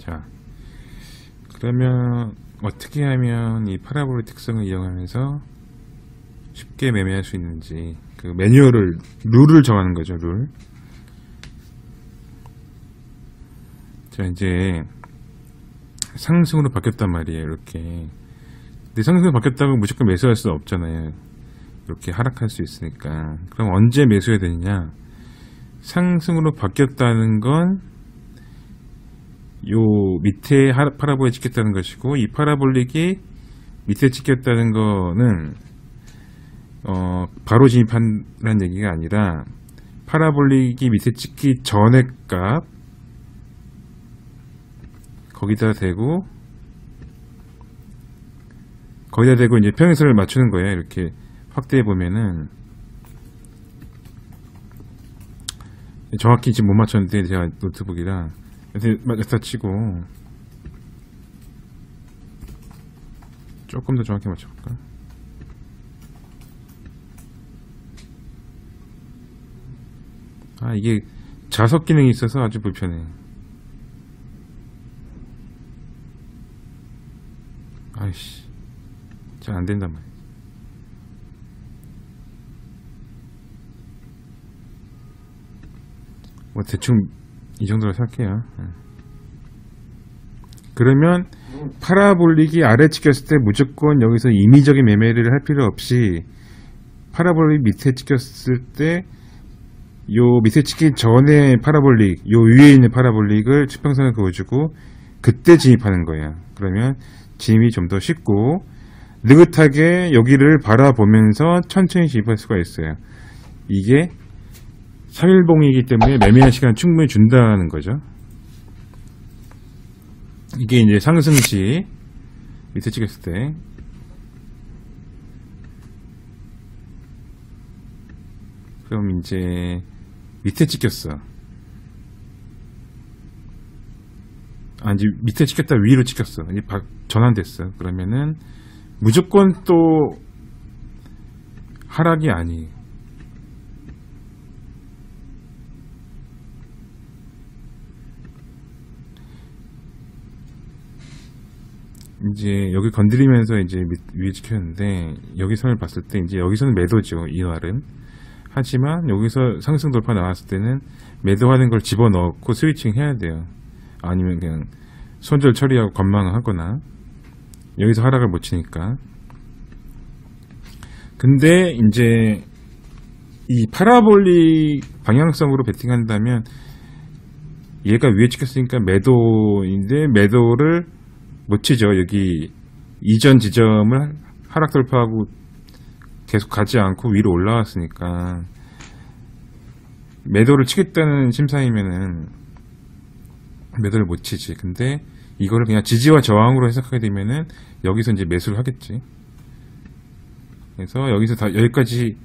자, 그러면 어떻게 하면 이 파라볼의 특성을 이용하면서 쉽게 매매할 수 있는지 그 룰을 정하는 거죠. 룰. 자, 이제 상승으로 바뀌었단 말이에요. 이렇게. 근데 상승으로 바뀌었다고 무조건 매수할 수 없잖아요. 이렇게 하락할 수 있으니까. 그럼 언제 매수해야 되느냐? 상승으로 바뀌었다는 건 요 밑에 파라볼에 찍혔다는 것이고, 이 파라볼릭이 밑에 찍혔다는 거는 바로 진입한다는 얘기가 아니라 파라볼릭이 밑에 찍기 전의 값 거기다 대고 이제 평행선을 맞추는 거예요. 이렇게 확대해 보면은 정확히 지금 못 맞췄는데 제가 노트북이랑 맞았다 치고 조금 더 정확히 맞춰볼까? 아, 이게 자석 기능이 있어서 아주 불편해. 아이씨, 잘 안 된단 말이야. 뭐 대충 이 정도로 생각해요. 그러면 파라볼릭이 아래 찍혔을 때 무조건 여기서 임의적인 매매를 할 필요 없이 파라볼릭 밑에 찍혔을 때 요 밑에 찍기 전에 파라볼릭, 요 위에 있는 파라볼릭을 수평선을 그어주고 그때 진입하는 거예요. 그러면 진입이 좀 더 쉽고 느긋하게 여기를 바라보면서 천천히 진입할 수가 있어요. 이게 3일봉이기 때문에 매매할 시간을 충분히 준다는 거죠. 이게 이제 상승시 밑에 찍었을 때 그럼 이제 밑에 찍혔어. 아, 이제 밑에 찍혔다 위로 찍혔어. 이제 전환됐어. 그러면은 무조건 또 하락이 아니에요. 이제 여기 건드리면서 이제 위에 찍혔는데 여기 선을 봤을 때 이제 여기서는 매도죠. 이 날은. 하지만 여기서 상승 돌파 나왔을 때는 매도하는 걸 집어넣고 스위칭 해야 돼요. 아니면 그냥 손절 처리하고 관망하거나 여기서 하락을 못 치니까. 근데 이제 이 파라볼릭 방향성으로 베팅한다면 얘가 위에 찍혔으니까 매도인데 매도를 못 치죠. 여기 이전 지점을 하락 돌파하고 계속 가지 않고 위로 올라왔으니까 매도를 치겠다는 심사이면은 매도를 못 치지. 근데 이거를 그냥 지지와 저항으로 해석하게 되면은 여기서 이제 매수를 하겠지. 그래서 여기서 다 여기까지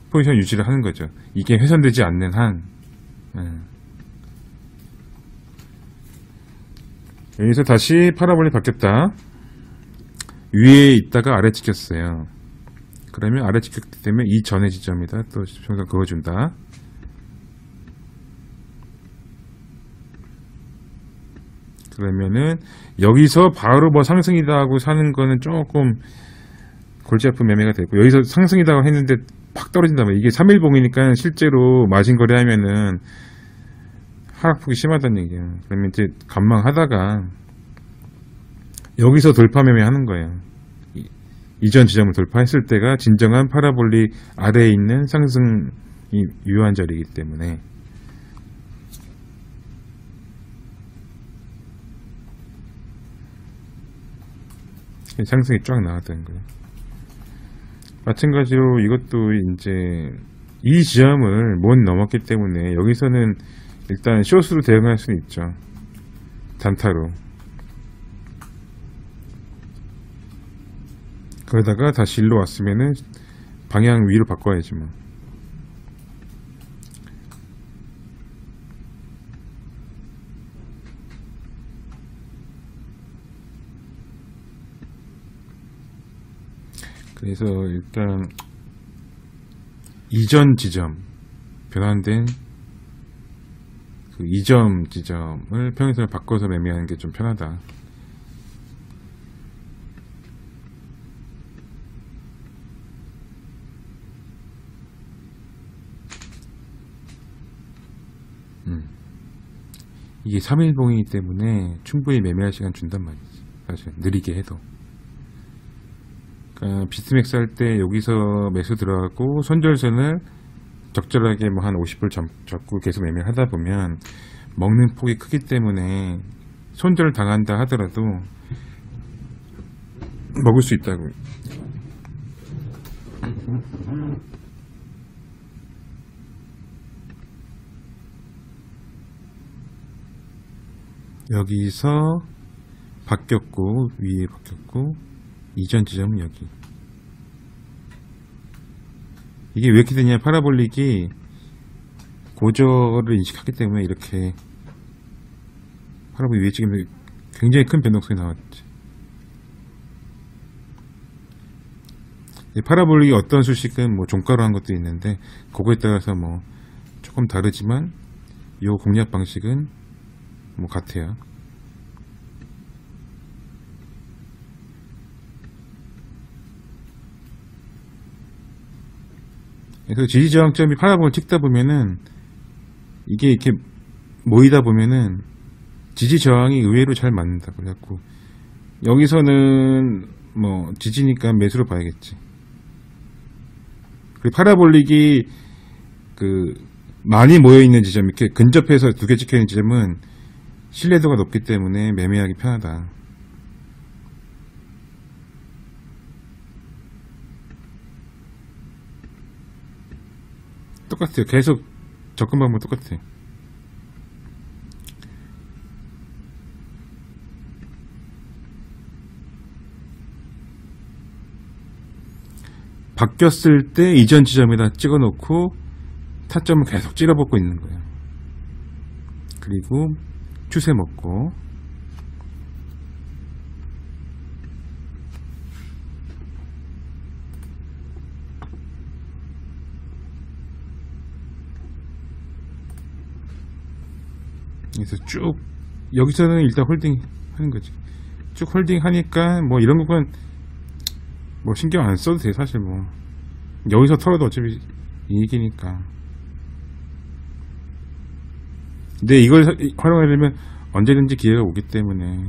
포지션 유지를 하는 거죠. 이게 훼손되지 않는 한. 여기서 다시 파라볼이 바뀌었다. 위에 있다가 아래 찍혔어요. 그러면 아래 찍혔기 때문에 이 전의 지점이다. 또 수평선 그어준다. 그러면은 여기서 바로 뭐 상승이다 하고 사는 거는 조금 골치 아픈 매매가 되고, 여기서 상승이다 했는데 팍 떨어진다면 이게 3일봉이니까 실제로 마진 거래하면은 하락폭이 심하다는 얘기예요. 그러면 이제 관망하다가 여기서 돌파 매매 하는 거예요. 이전 지점을 돌파했을 때가 진정한 파라볼릭 아래에 있는 상승이 유효한 자리이기 때문에. 상승이 쫙 나왔다는 거예요. 마찬가지로 이것도 이제 이 지점을 못 넘었기 때문에 여기서는 일단 숏으로 대응할 수는 있죠. 단타로. 그러다가 다시 일로 왔으면은 방향 위로 바꿔야지 뭐. 그래서 일단 이전 지점, 변환된 그 2점 지점을 평행선을 바꿔서 매매하는 게 좀 편하다. 이게 3일봉이기 때문에 충분히 매매할 시간 준단 말이지. 사실 느리게 해도. 그러니까 비스맥스 할 때 여기서 매수 들어가고 손절선을 적절하게 뭐 한 50불 잡고 계속 매매를 하다 보면 먹는 폭이 크기 때문에 손절 당한다 하더라도 먹을 수 있다고. 여기서 바뀌었고 위에 바뀌었고 이전 지점은 여기. 이게 왜 이렇게 되냐, 파라볼릭이 고저를 인식하기 때문에 이렇게 파라볼릭 위에 찍으면 굉장히 큰 변동성이 나왔지. 파라볼릭이 어떤 수식은 뭐 종가로 한 것도 있는데 그거에 따라서 뭐 조금 다르지만 이 공략 방식은 뭐 같아요. 그래서 지지저항점이 파라볼을 찍다 보면은 이게 이렇게 모이다 보면은 지지저항이 의외로 잘 맞는다. 그래갖고 여기서는 뭐 지지니까 매수로 봐야겠지. 그리고 파라볼릭이 그 많이 모여있는 지점, 이렇게 근접해서 두 개 찍혀있는 지점은 신뢰도가 높기 때문에 매매하기 편하다. 똑같아요. 계속 접근 방법 똑같아요. 바뀌었을 때 이전 지점에다 찍어 놓고 타점을 계속 찔러보고 있는 거예요. 그리고 추세 먹고 그래서 쭉 여기서는 일단 홀딩 하는 거지. 쭉 홀딩 하니까 뭐 이런 건 뭐 신경 안 써도 돼. 사실 뭐 여기서 털어도 어차피 이익이니까. 근데 이걸 활용하려면 언제든지 기회가 오기 때문에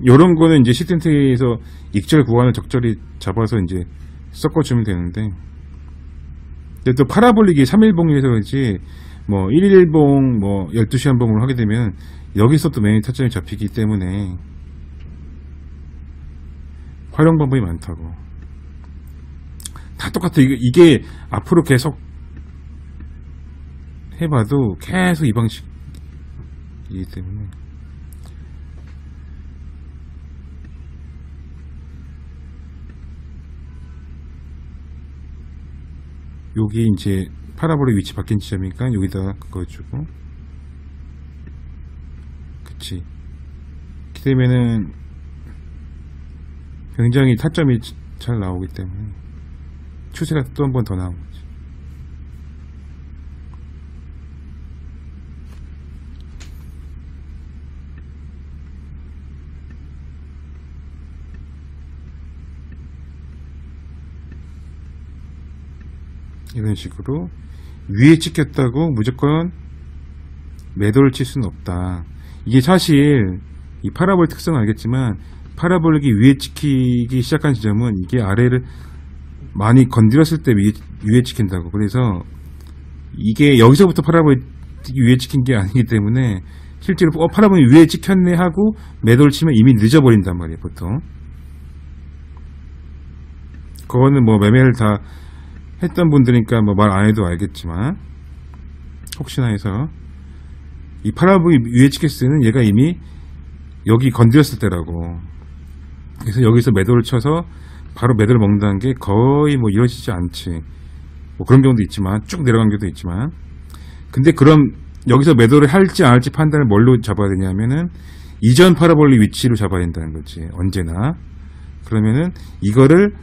요런 거는 이제 시스템트에서 익절 구간을 적절히 잡아서 이제 섞어주면 되는데, 근데 또 파라볼릭이 3일봉에서 그렇지 뭐 1일봉 뭐 12시간 봉으로 하게 되면 여기서 또 메인 타점이 잡히기 때문에 활용 방법이 많다고. 다 똑같아. 이게 앞으로 계속 해봐도 계속 이 방식이기 때문에. 여기 이제 파라볼의 위치 바뀐 지점이니까 여기다가 그거 주고, 그치. 이렇게 되면은 굉장히 타점이 잘 나오기 때문에 추세가 또 한 번 더 나온 거지. 이런 식으로 위에 찍혔다고 무조건 매도를 칠 수는 없다. 이게 사실 이 파라볼 특성은 알겠지만 파라볼릭이 위에 찍히기 시작한 지점은 이게 아래를 많이 건드렸을 때 위에 찍힌다고. 그래서 이게 여기서부터 파라볼이 위에 찍힌 게 아니기 때문에 실제로 파라볼이 위에 찍혔네 하고 매도를 치면 이미 늦어버린단 말이에요. 보통 그거는 뭐 매매를 다 했던 분들이니까 뭐 말 안 해도 알겠지만, 혹시나 해서 이 파라볼이 위에 찍혔을 때는 얘가 이미 여기 건드렸을 때라고. 그래서 여기서 매도를 쳐서 바로 매도를 먹는다는 게 거의 뭐 이루어지지 않지. 뭐 그런 경우도 있지만, 쭉 내려간 경우도 있지만. 근데 그럼 여기서 매도를 할지 안 할지 판단을 뭘로 잡아야 되냐면은 이전 파라볼릭 위치로 잡아야 된다는 거지. 언제나. 그러면은 이거를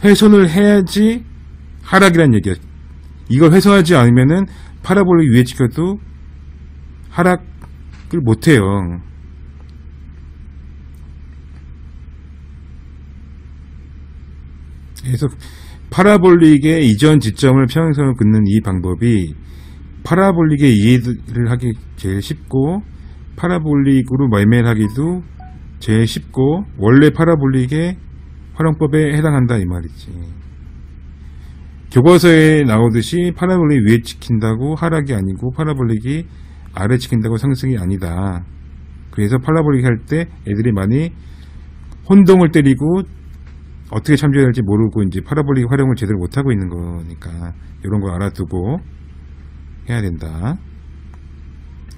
훼손을 해야지 하락이란 얘기야. 이걸 훼손하지 않으면은 파라볼릭 위에 찍혀도 하락을 못해요. 그래서 파라볼릭의 이전 지점을 평행선으로 긋는 이 방법이 파라볼릭의 이해를 하기 제일 쉽고, 파라볼릭으로 매매를 하기도 제일 쉽고, 원래 파라볼릭의 활용법에 해당한다 이 말이지. 교과서에 나오듯이 파라볼릭 위에 찍힌다고 하락이 아니고 파라볼릭이 아래 찍힌다고 상승이 아니다. 그래서 파라볼릭 할 때 애들이 많이 혼동을 때리고 어떻게 참조해야 할지 모르고 이제 파라볼릭 활용을 제대로 못하고 있는 거니까 이런 거 알아두고 해야 된다.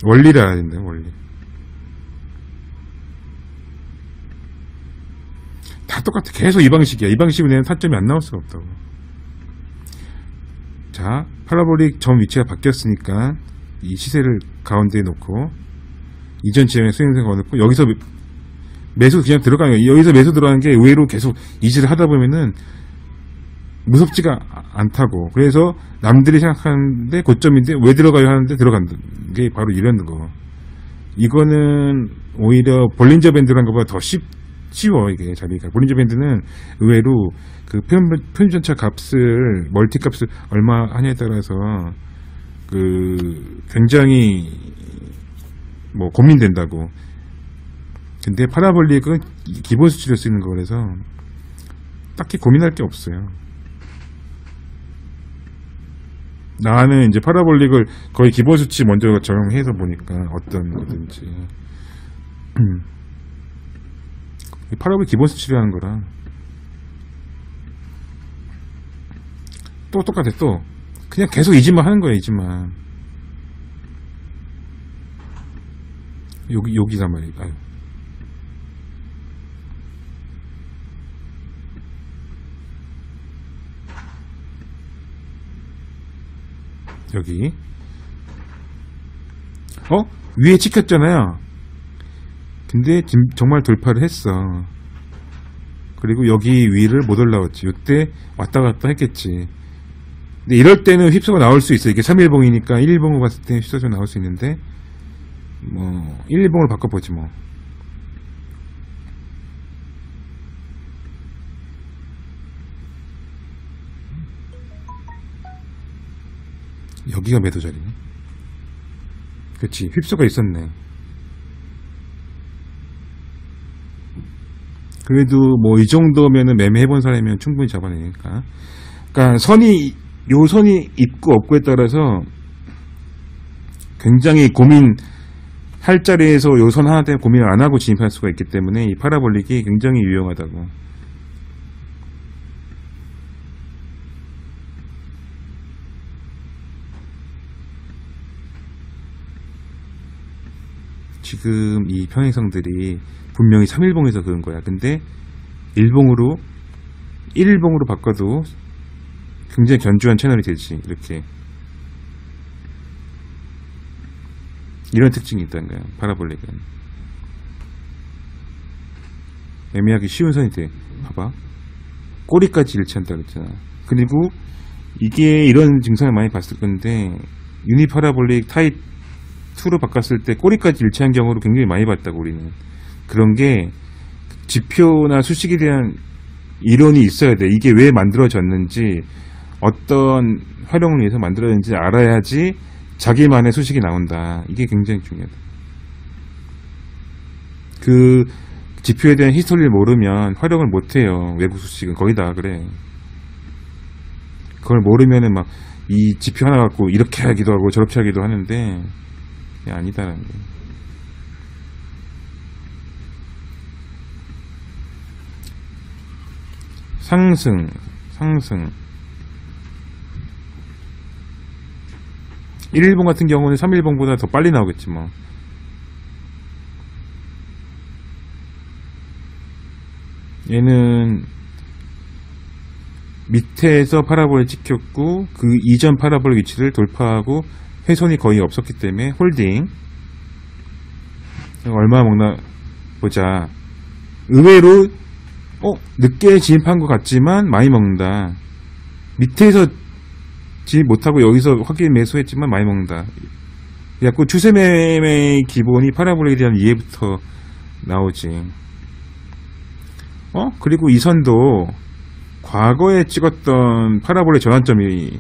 원리를 알아야 된다. 원리. 다 똑같아. 계속 이 방식이야. 이 방식으로 내는 타점이 안 나올 수가 없다고. 자, 파라볼릭 점 위치가 바뀌었으니까 이 시세를 가운데에 놓고 이전 지점에 수행생 걸어놓고 여기서 매수 그냥 들어가는 거예요. 여기서 매수 들어가는 게 의외로 계속 이지를 하다 보면은 무섭지가 않다고. 그래서 남들이 생각하는데 고점인데 왜 들어가요 하는데 들어간다. 게 바로 이런 거. 이거는 오히려 볼린저 밴드란 것보다 더 쉬워 이게 자리가. 볼린저 밴드는 의외로 그 편입전차 값을 멀티 값을 얼마 하냐에 따라서 그 굉장히 뭐 고민된다고. 근데 파라볼릭은 기본 수치로 쓰는 거라서 딱히 고민할 게 없어요. 나는 이제 파라볼릭을 거의 기본 수치 먼저 적용해서 보니까 어떤 거든지 파라볼릭 기본 수치로 하는 거라 또 똑같아. 또 그냥 계속 이지만 하는 거야. 이지만 여기단 말이야. 아유. 여기 위에 찍혔잖아요. 근데 정말 돌파를 했어. 그리고 여기 위를 못 올라왔지. 이때 왔다 갔다 했겠지. 근데 이럴 때는 휩쓸고 나올 수 있어. 이게 3일봉이니까 1일봉으로 봤을 때 휩쓸고 나올 수 있는데 뭐 1일봉으로 바꿔보지 뭐. 여기가 매도 자리네. 그치, 휩쓸가 있었네. 그래도 뭐 이 정도면은 매매해본 사람이면 충분히 잡아내니까. 그러니까 요 선이 있고 없고에 따라서 굉장히 고민할 자리에서 요 선 하나 때문에 고민을 안 하고 진입할 수가 있기 때문에 이 파라볼릭이 굉장히 유용하다고. 지금 이 평행선들이 분명히 3일봉에서 그런 거야. 근데 1일봉으로 바꿔도 굉장히 견주한 채널이 되지. 이렇게 이런 특징이 있다는 거야. 파라볼릭은 애매하기 쉬운 선이 돼. 봐봐, 꼬리까지 일치한다 그랬잖아. 그리고 이게 이런 증상을 많이 봤을 건데 유니파라볼릭 타입 2로 바꿨을 때 꼬리까지 일치한 경우를 굉장히 많이 봤다고. 우리는 그런 게 지표나 수식에 대한 이론이 있어야 돼. 이게 왜 만들어졌는지, 어떤 활용을 위해서 만들어졌는지 알아야지 자기만의 수식이 나온다. 이게 굉장히 중요하다. 그 지표에 대한 히스토리를 모르면 활용을 못해요. 외부 수식은 거의 다 그래. 그걸 모르면은 막 이 지표 하나 갖고 이렇게 하기도 하고 저렇게 하기도 하는데 아니다라는 거. 상승 1일봉 같은 경우는 3일봉보다 더 빨리 나오겠지 뭐. 얘는 밑에서 파라볼을 찍혔고 그 이전 파라볼 위치를 돌파하고 훼손이 거의 없었기 때문에 홀딩. 얼마 먹나 보자. 의외로 늦게 진입한 것 같지만 많이 먹는다. 밑에서 진입 못하고 여기서 확인 매수했지만 많이 먹는다. 그래갖고 추세매매의 기본이 파라볼릭에 대한 이해부터 나오지. 그리고 이 선도 과거에 찍었던 파라볼의 전환점이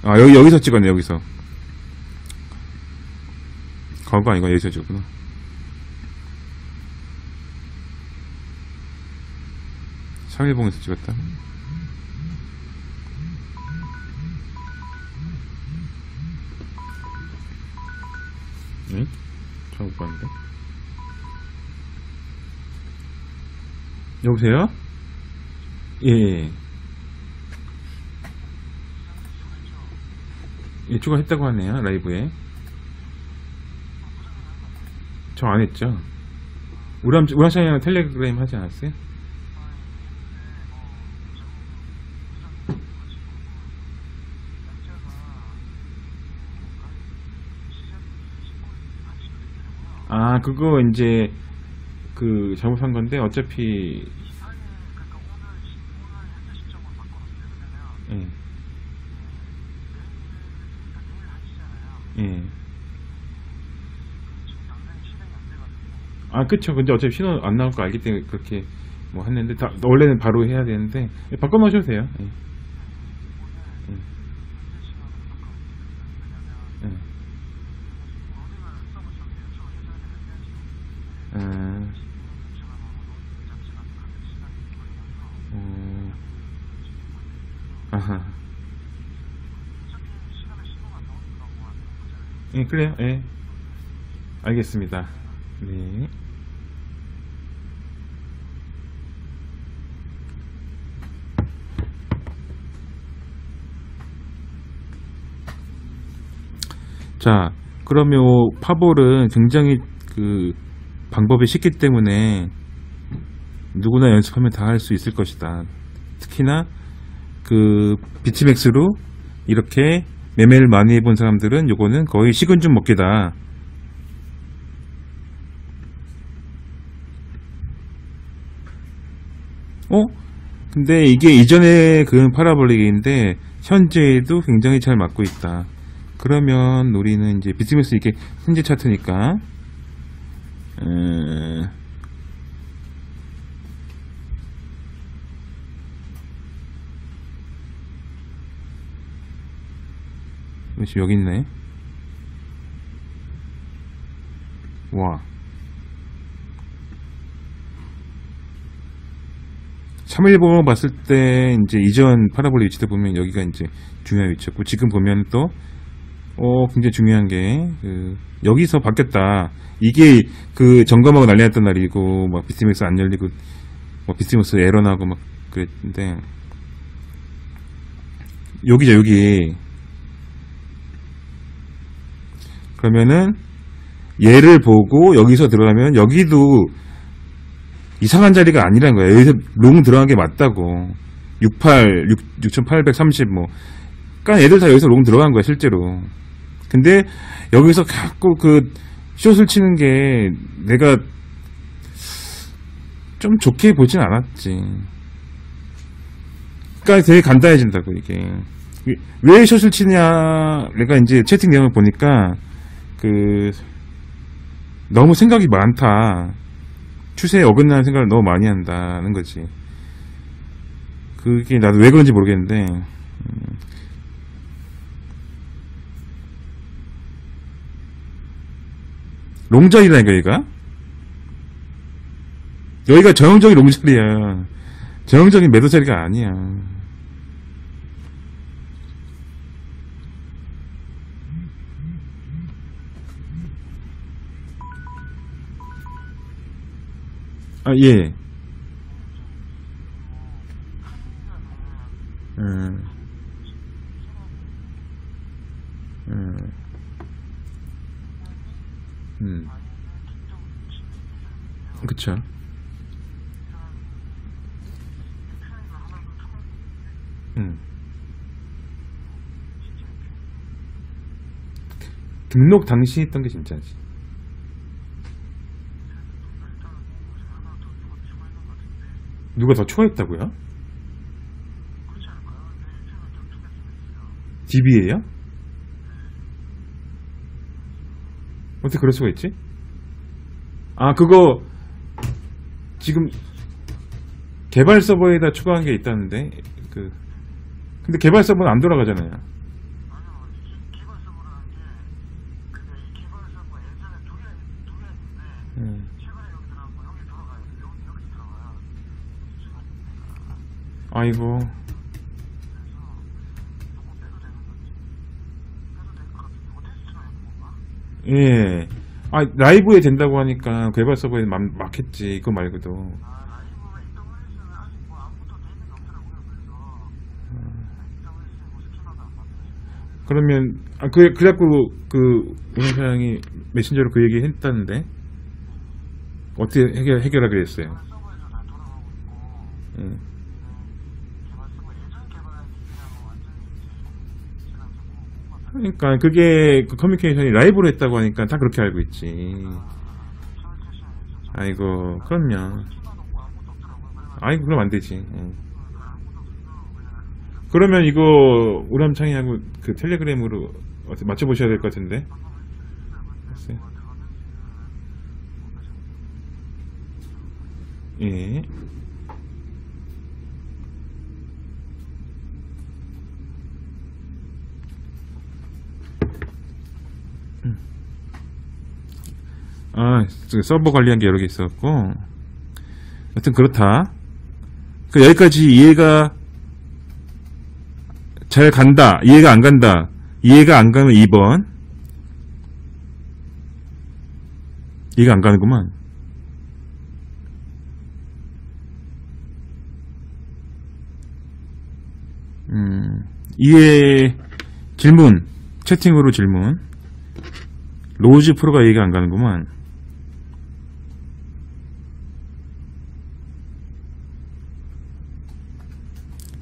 여기서 찍었네. 여기서 과거 아니고 여기서 찍었구나. 상일봉에서 찍었다. 응? 잘 못 봤는데. 여보세요? 예. 예, 추가했다고 하네요. 라이브에. 저 안 했죠. 우람샤이랑 텔레그램 하지 않았어요? 그거 이제 잘못한 건데 어차피 예. 예. 그쵸. 근데 어차피 신호 안 나올 거 알기 때문에 그렇게 뭐 했는데 원래는 바로 해야 되는데 바꿔 놓으셔도 돼요. 예. 예. 예. 아하. 예, 그래요. 예. 알겠습니다. 네. 자, 그러면 파볼은 굉장히 방법이 쉽기 때문에 누구나 연습하면 다 할 수 있을 것이다. 특히나 비트맥스로 이렇게 매매를 많이 해본 사람들은 요거는 거의 식은 죽 먹기다. 근데 이게 이전에 파라볼릭인데 현재에도 굉장히 잘 맞고 있다. 그러면 우리는 이제 비트맥스 이게 현재 차트니까 지금 여기 있네. 와. 3일봉을 봤을 때 이제 이전 파라볼릭 위치도 보면 여기가 이제 중요한 위치였고, 지금 보면 또 굉장히 중요한 게 여기서 바뀌었다. 이게 점검하고 난리 났던 날이고, 막 비트맥스 안 열리고, 막 비트맥스 에러 나고 막 그랬는데, 여기죠, 여기. 그러면은 얘를 보고 여기서 들어가면 여기도 이상한 자리가 아니라는 거예요. 여기서 롱 들어간 게 맞다고. 6830 뭐. 그러니까 애들 다 여기서 롱 들어간 거야, 실제로. 근데 여기서 자꾸 숏을 치는 게 내가 좀 좋게 보진 않았지. 그러니까 되게 간단해진다고, 이게. 왜 숏을 치냐, 내가 이제 채팅 내용을 보니까 너무 생각이 많다. 추세에 어긋나는 생각을 너무 많이 한다는 거지. 그게 나도 왜 그런지 모르겠는데, 롱자리라니까, 여기가 전형적인 롱자리야. 전형적인 매도 자리가 아니야. 예. 그쵸. 등록 당시 했던 게 진짜지. 누가 더 초했다고요? DB에요? 어떻게 그럴 수가 있지? 아, 그거 지금 개발 서버에다 추가한 게 있다는데. 근데 개발 서버는 안 돌아가잖아요. 아이고. 예. 아, 라이브에 된다고 하니까 개발 서버에 맞겠지. 그거 말고도. 그러면, 그래갖고, 운영사장이 메신저로 그 얘기 했다는데? 어떻게 해결하게 됐어요? 예. 그러니까, 그게, 커뮤니케이션이 라이브로 했다고 하니까 다 그렇게 알고 있지. 아이고, 그럼요. 아이고, 그럼 안 되지. 예. 그러면 이거, 우람창이하고 그 텔레그램으로 어떻게 맞춰보셔야 될 것 같은데? 글쎄. 예. 아, 서버 관리한 게 여러 개 있었고. 하여튼 그렇다. 여기까지 이해가 잘 간다. 이해가 안 간다. 이해가 안 가면 2번. 이해가 안 가는구만. 이해, 질문. 채팅으로 질문. 로즈 프로가 이해가 안 가는구만.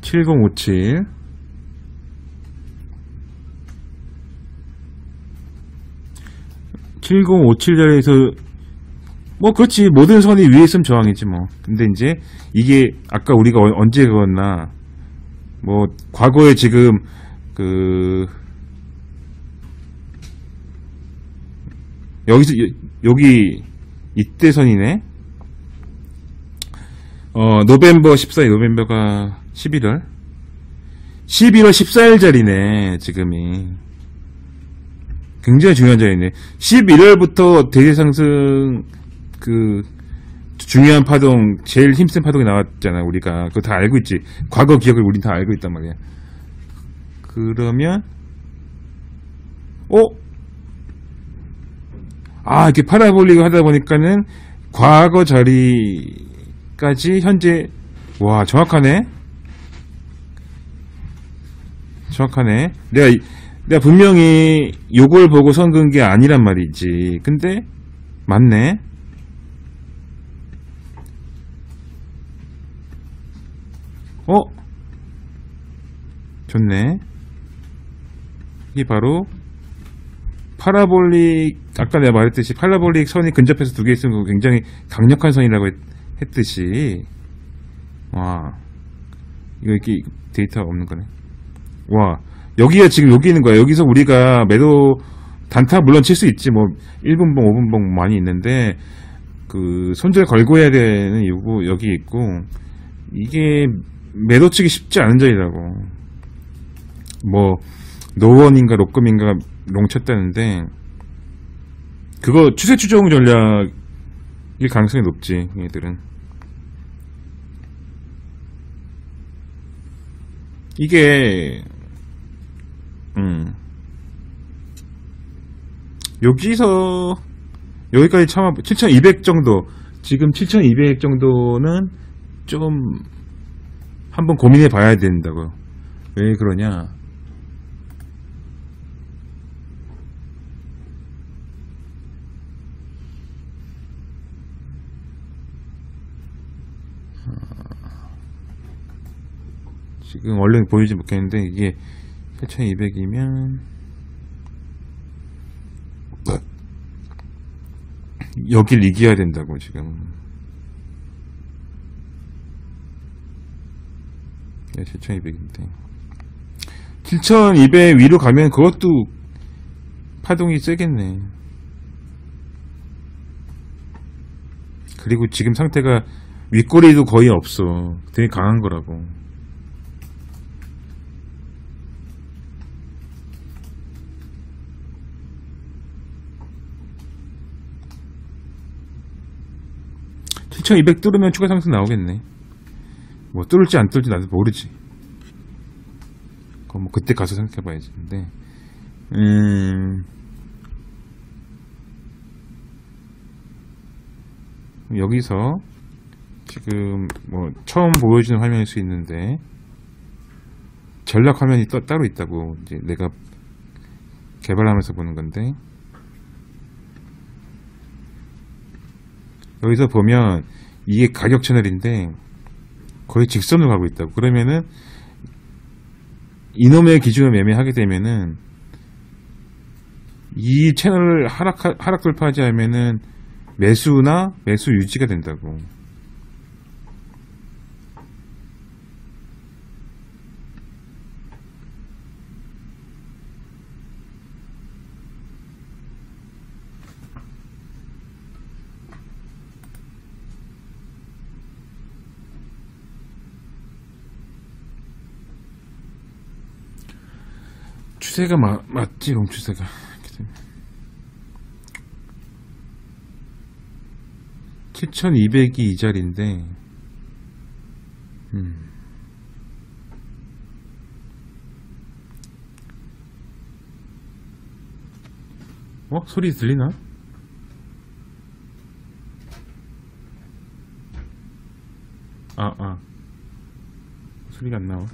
7057 7057자리에서 뭐 그렇지, 모든 선이 위에 있으면 저항이지 뭐. 근데 이제 이게 아까 우리가 언제 그었나, 뭐 과거에 지금 여기서 여기 이때 선이네. 노벰버 14일, 노벰버가 11월 14일 자리네. 지금이 굉장히 중요한 자리네. 11월부터 대대상승 중요한 파동, 제일 힘센 파동이 나왔잖아. 우리가 그거 다 알고 있지. 과거 기억을 우린 다 알고 있단 말이야. 그러면 이렇게 파라볼릭을 하다 보니까는 과거 자리까지 현재, 와, 정확하네. 내가 분명히 요걸 보고 선 그은 게 아니란 말이지. 근데 맞네. 좋네. 이게 바로 파라볼릭, 아까 내가 말했듯이 파라볼릭 선이 근접해서 두 개 있으면 굉장히 강력한 선이라고 했듯이. 와, 이거 이렇게 데이터가 없는 거네. 와, 여기가 지금 여기 있는 거야. 여기서 우리가 매도 단타 물론 칠 수 있지. 뭐 1분봉 5분봉 많이 있는데 손절 걸고 해야 되는 이유고 여기 있고, 이게 매도 치기 쉽지 않은 자리라고. 뭐 노원인가 로금인가 롱 쳤다는데, 그거 추세 추종 전략일 가능성이 높지. 얘들은 이게 여기서 여기까지 참아 7200 정도, 지금 7200 정도는 좀 한번 고민해 봐야 된다고요. 왜 그러냐? 지금 얼른 보이지 못했는데, 이게 8200이면 여길 이겨야 된다고. 지금 7200인데 7200 위로 가면 그것도 파동이 세겠네. 그리고 지금 상태가 윗꼬리도 거의 없어. 되게 강한 거라고. (7200) 뚫으면 추가 상승 나오겠네. 뭐 뚫을지 안 뚫을지 나도 모르지. 그거 뭐 그때 가서 생각해봐야지. 근데 여기서 지금 뭐 처음 보여주는 화면일 수 있는데 전략 화면이 따로 있다고. 이제 내가 개발하면서 보는 건데, 여기서 보면 이게 가격 채널인데 거의 직선으로 가고 있다고. 그러면은 이놈의 기준을 매매하게 되면은 이 채널을 하락 돌파하지 않으면은 매수나 매수 유지가 된다고. 추세가 맞지, 롱추세가. 7200이 이 자리인데, 소리 들리나? 소리가 안 나와.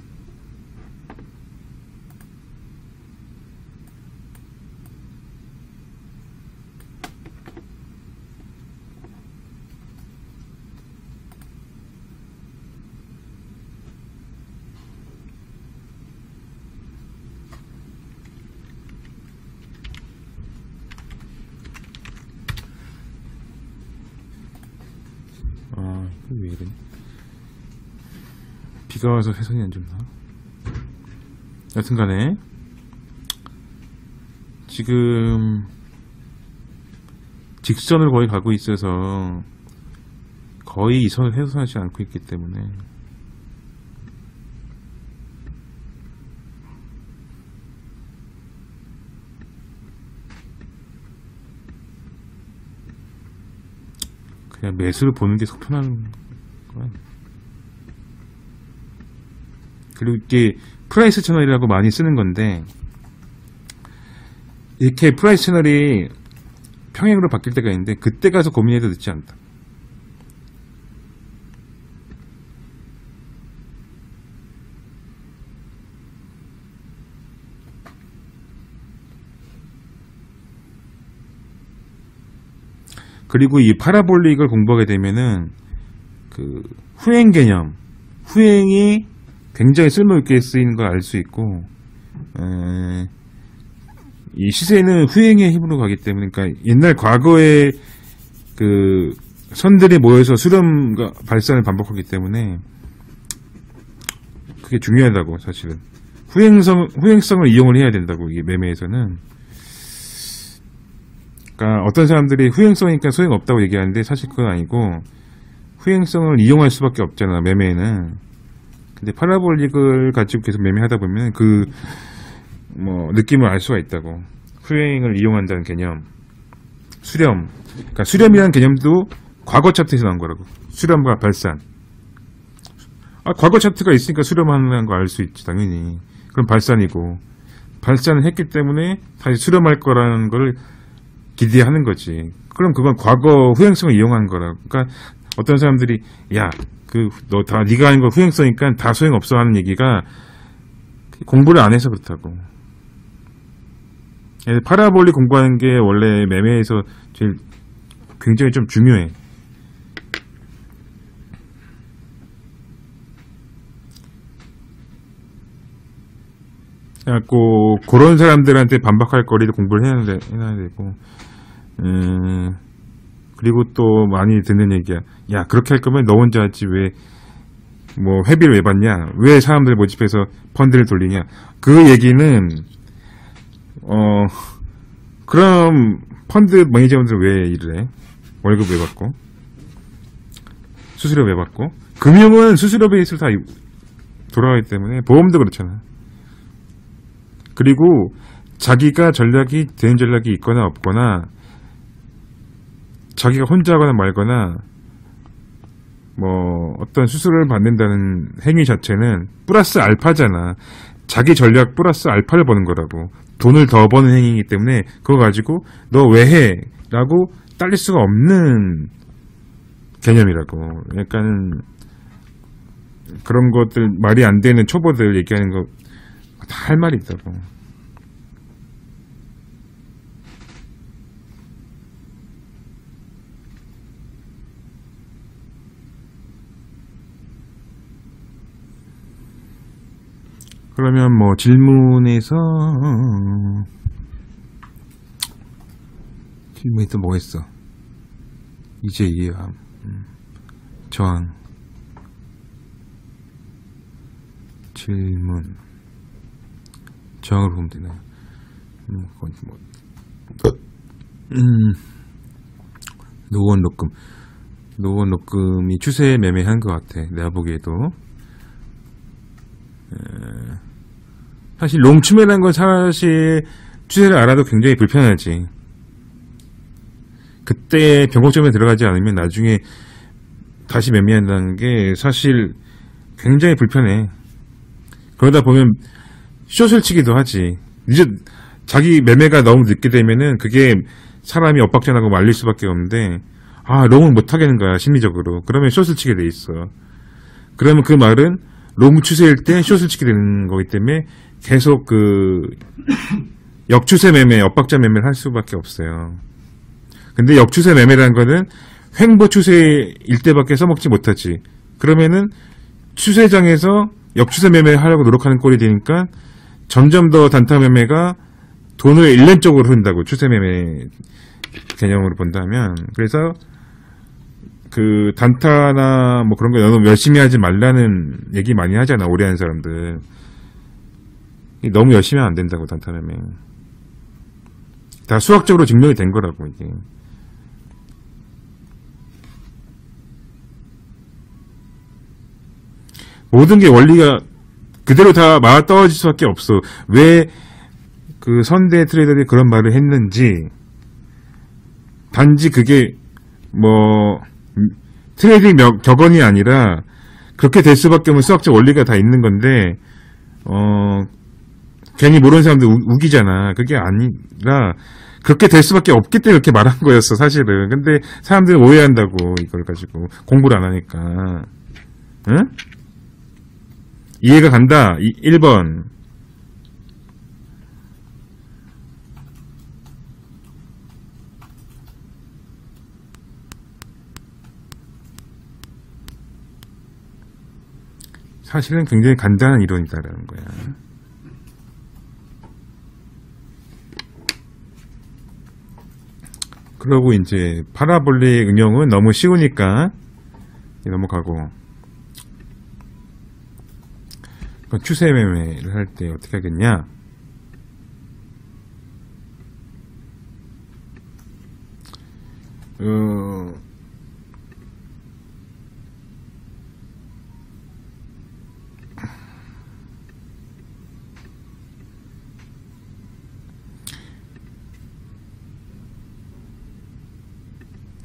이거 왜 이러니? 비가 와서 회선이 안 좋나? 여튼간에 지금 직선을 거의 가고 있어서 거의 이 선을 해소하지 않고 있기 때문에 그냥 매수를 보는 게 속 편한 거야. 그리고 이게 프라이스 채널이라고 많이 쓰는 건데, 이렇게 프라이스 채널이 평행으로 바뀔 때가 있는데 그때 가서 고민해도 늦지 않다. 그리고 이 파라볼릭을 공부하게 되면은 그 후행 개념, 후행이 굉장히 쓸모있게 쓰이는 걸 알 수 있고, 이 시세는 후행의 힘으로 가기 때문에, 그러니까 옛날 과거에 그 선들이 모여서 수렴과 발산을 반복하기 때문에 그게 중요하다고. 사실은 후행성을 이용을 해야 된다고, 이게 매매에서는. 그러니까 어떤 사람들이 후행성이니까 소용 없다고 얘기하는데 사실 그건 아니고, 후행성을 이용할 수밖에 없잖아, 매매에는. 근데 파라볼릭을 가지고 계속 매매하다 보면 그 뭐 느낌을 알 수가 있다고. 후행을 이용한다는 개념, 수렴. 그러니까 수렴이라는 개념도 과거 차트에서 나온 거라고. 수렴과 발산. 과거 차트가 있으니까 수렴하는 거 알 수 있지, 당연히. 그럼 발산이고, 발산을 했기 때문에 다시 수렴할 거라는 걸 기대하는 거지. 그럼 그건 과거 후행성을 이용한 거라고. 그러니까 어떤 사람들이 네가 하는 거 후행성이니까 다 소용없어 하는 얘기가 공부를 안 해서 그렇다고. 파라볼릭 공부하는 게 원래 매매에서 제일 굉장히 좀 중요해. 그래갖고 그런 사람들한테 반박할 거리를 공부를 해놔야 되고, 그리고 또 많이 듣는 얘기야. 야, 그렇게 할 거면 너 혼자 하지, 왜 뭐 회비를 왜 받냐, 왜 사람들 모집해서 펀드를 돌리냐. 그 얘기는 그럼 펀드 매니저분들 왜 일을 해? 월급 왜 받고? 수수료 매받고. 금융은 수수료 베이스로 다 돌아가기 때문에 보험도 그렇잖아. 그리고 자기가 대응 전략이 있거나 없거나 자기가 혼자 하거나 말거나 뭐 어떤 수수료를 받는다는 행위 자체는 플러스 알파잖아. 자기 전략 플러스 알파를 버는 거라고. 돈을 더 버는 행위이기 때문에 그거 가지고 너 왜 해? 라고 딸릴 수가 없는 개념이라고. 약간 그런 것들 말이 안 되는 초보들 얘기하는 거 다 할 말이 있다고. 그러면 뭐 질문에서 또 뭐가 있어? 이제 이해함. 저항. 질문. 저항을 보면 되나요? 노원 녹금. 노원 녹금이 추세 매매한 것 같아. 내가 보기에도. 사실 롱추매라는 건 사실 추세를 알아도 굉장히 불편하지. 그때 변곡점에 들어가지 않으면 나중에 다시 매매한다는 게 사실 굉장히 불편해. 그러다 보면 숏을 치기도 하지. 이제 자기 매매가 너무 늦게 되면은 그게 사람이 엇박자나고 말릴 수밖에 없는데, 롱을 못 하겠는 거야, 심리적으로. 그러면 숏을 치게 돼 있어. 그러면 그 말은 롱 추세일 때 숏을 치게 되는 거기 때문에 계속 역추세 매매, 엇박자 매매를 할 수밖에 없어요. 근데 역추세 매매라는 거는 횡보 추세일 때밖에 써먹지 못하지. 그러면은 추세장에서 역추세 매매를 하려고 노력하는 꼴이 되니까 점점 더 단타 매매가 돈을 일련 쪽으로 흐른다고. 추세 매매 개념으로 본다면. 그래서 그 단타나 뭐 그런 거 너무 열심히 하지 말라는 얘기 많이 하잖아, 오래 하는 사람들. 너무 열심히 하면 안 된다고, 단타 매매. 다 수학적으로 증명이 된 거라고, 이게. 모든 게 원리가 그대로 다 맞아떨어질 수밖에 없어. 왜 그 선대 트레이더들이 그런 말을 했는지, 단지 그게 뭐 트레이딩 격언이 아니라 그렇게 될 수밖에 없는 수학적 원리가 다 있는 건데, 괜히 모르는 사람들 우기잖아. 그게 아니라 그렇게 될 수밖에 없기 때문에 그렇게 말한 거였어, 사실은. 근데 사람들은 오해한다고, 이걸 가지고. 공부를 안 하니까. 응? 이해가 간다. 1번. 사실은 굉장히 간단한 이론이다라는 거야. 그러고 이제 파라볼릭 응용은 너무 쉬우니까 넘어가고, 추세 매매를 할 때 어떻게 하겠냐?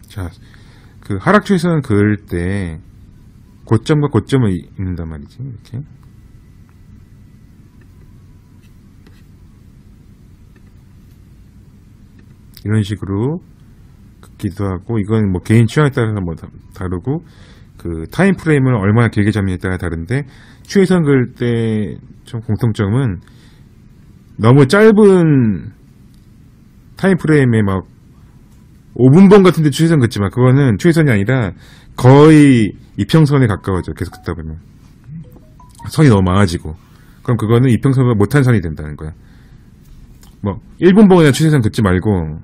자, 그 하락 추세선 그을 때 고점과 고점을 잇는단 말이지, 이렇게. 이런 식으로 긋기도 하고, 이건 뭐 개인 취향에 따라서 뭐 다르고, 그 타임 프레임을 얼마나 길게 잡느냐에 따라 다른데, 추세선 그을 때 좀 공통점은 너무 짧은 타임 프레임에 막 5분봉 같은데 추세선 긋지만 그거는 추세선이 아니라 거의 이평선에 가까워져. 계속 긋다 보면 선이 너무 많아지고, 그럼 그거는 이평선보다 못한 선이 된다는 거야. 뭐 1분봉이나 추세선 긋지 말고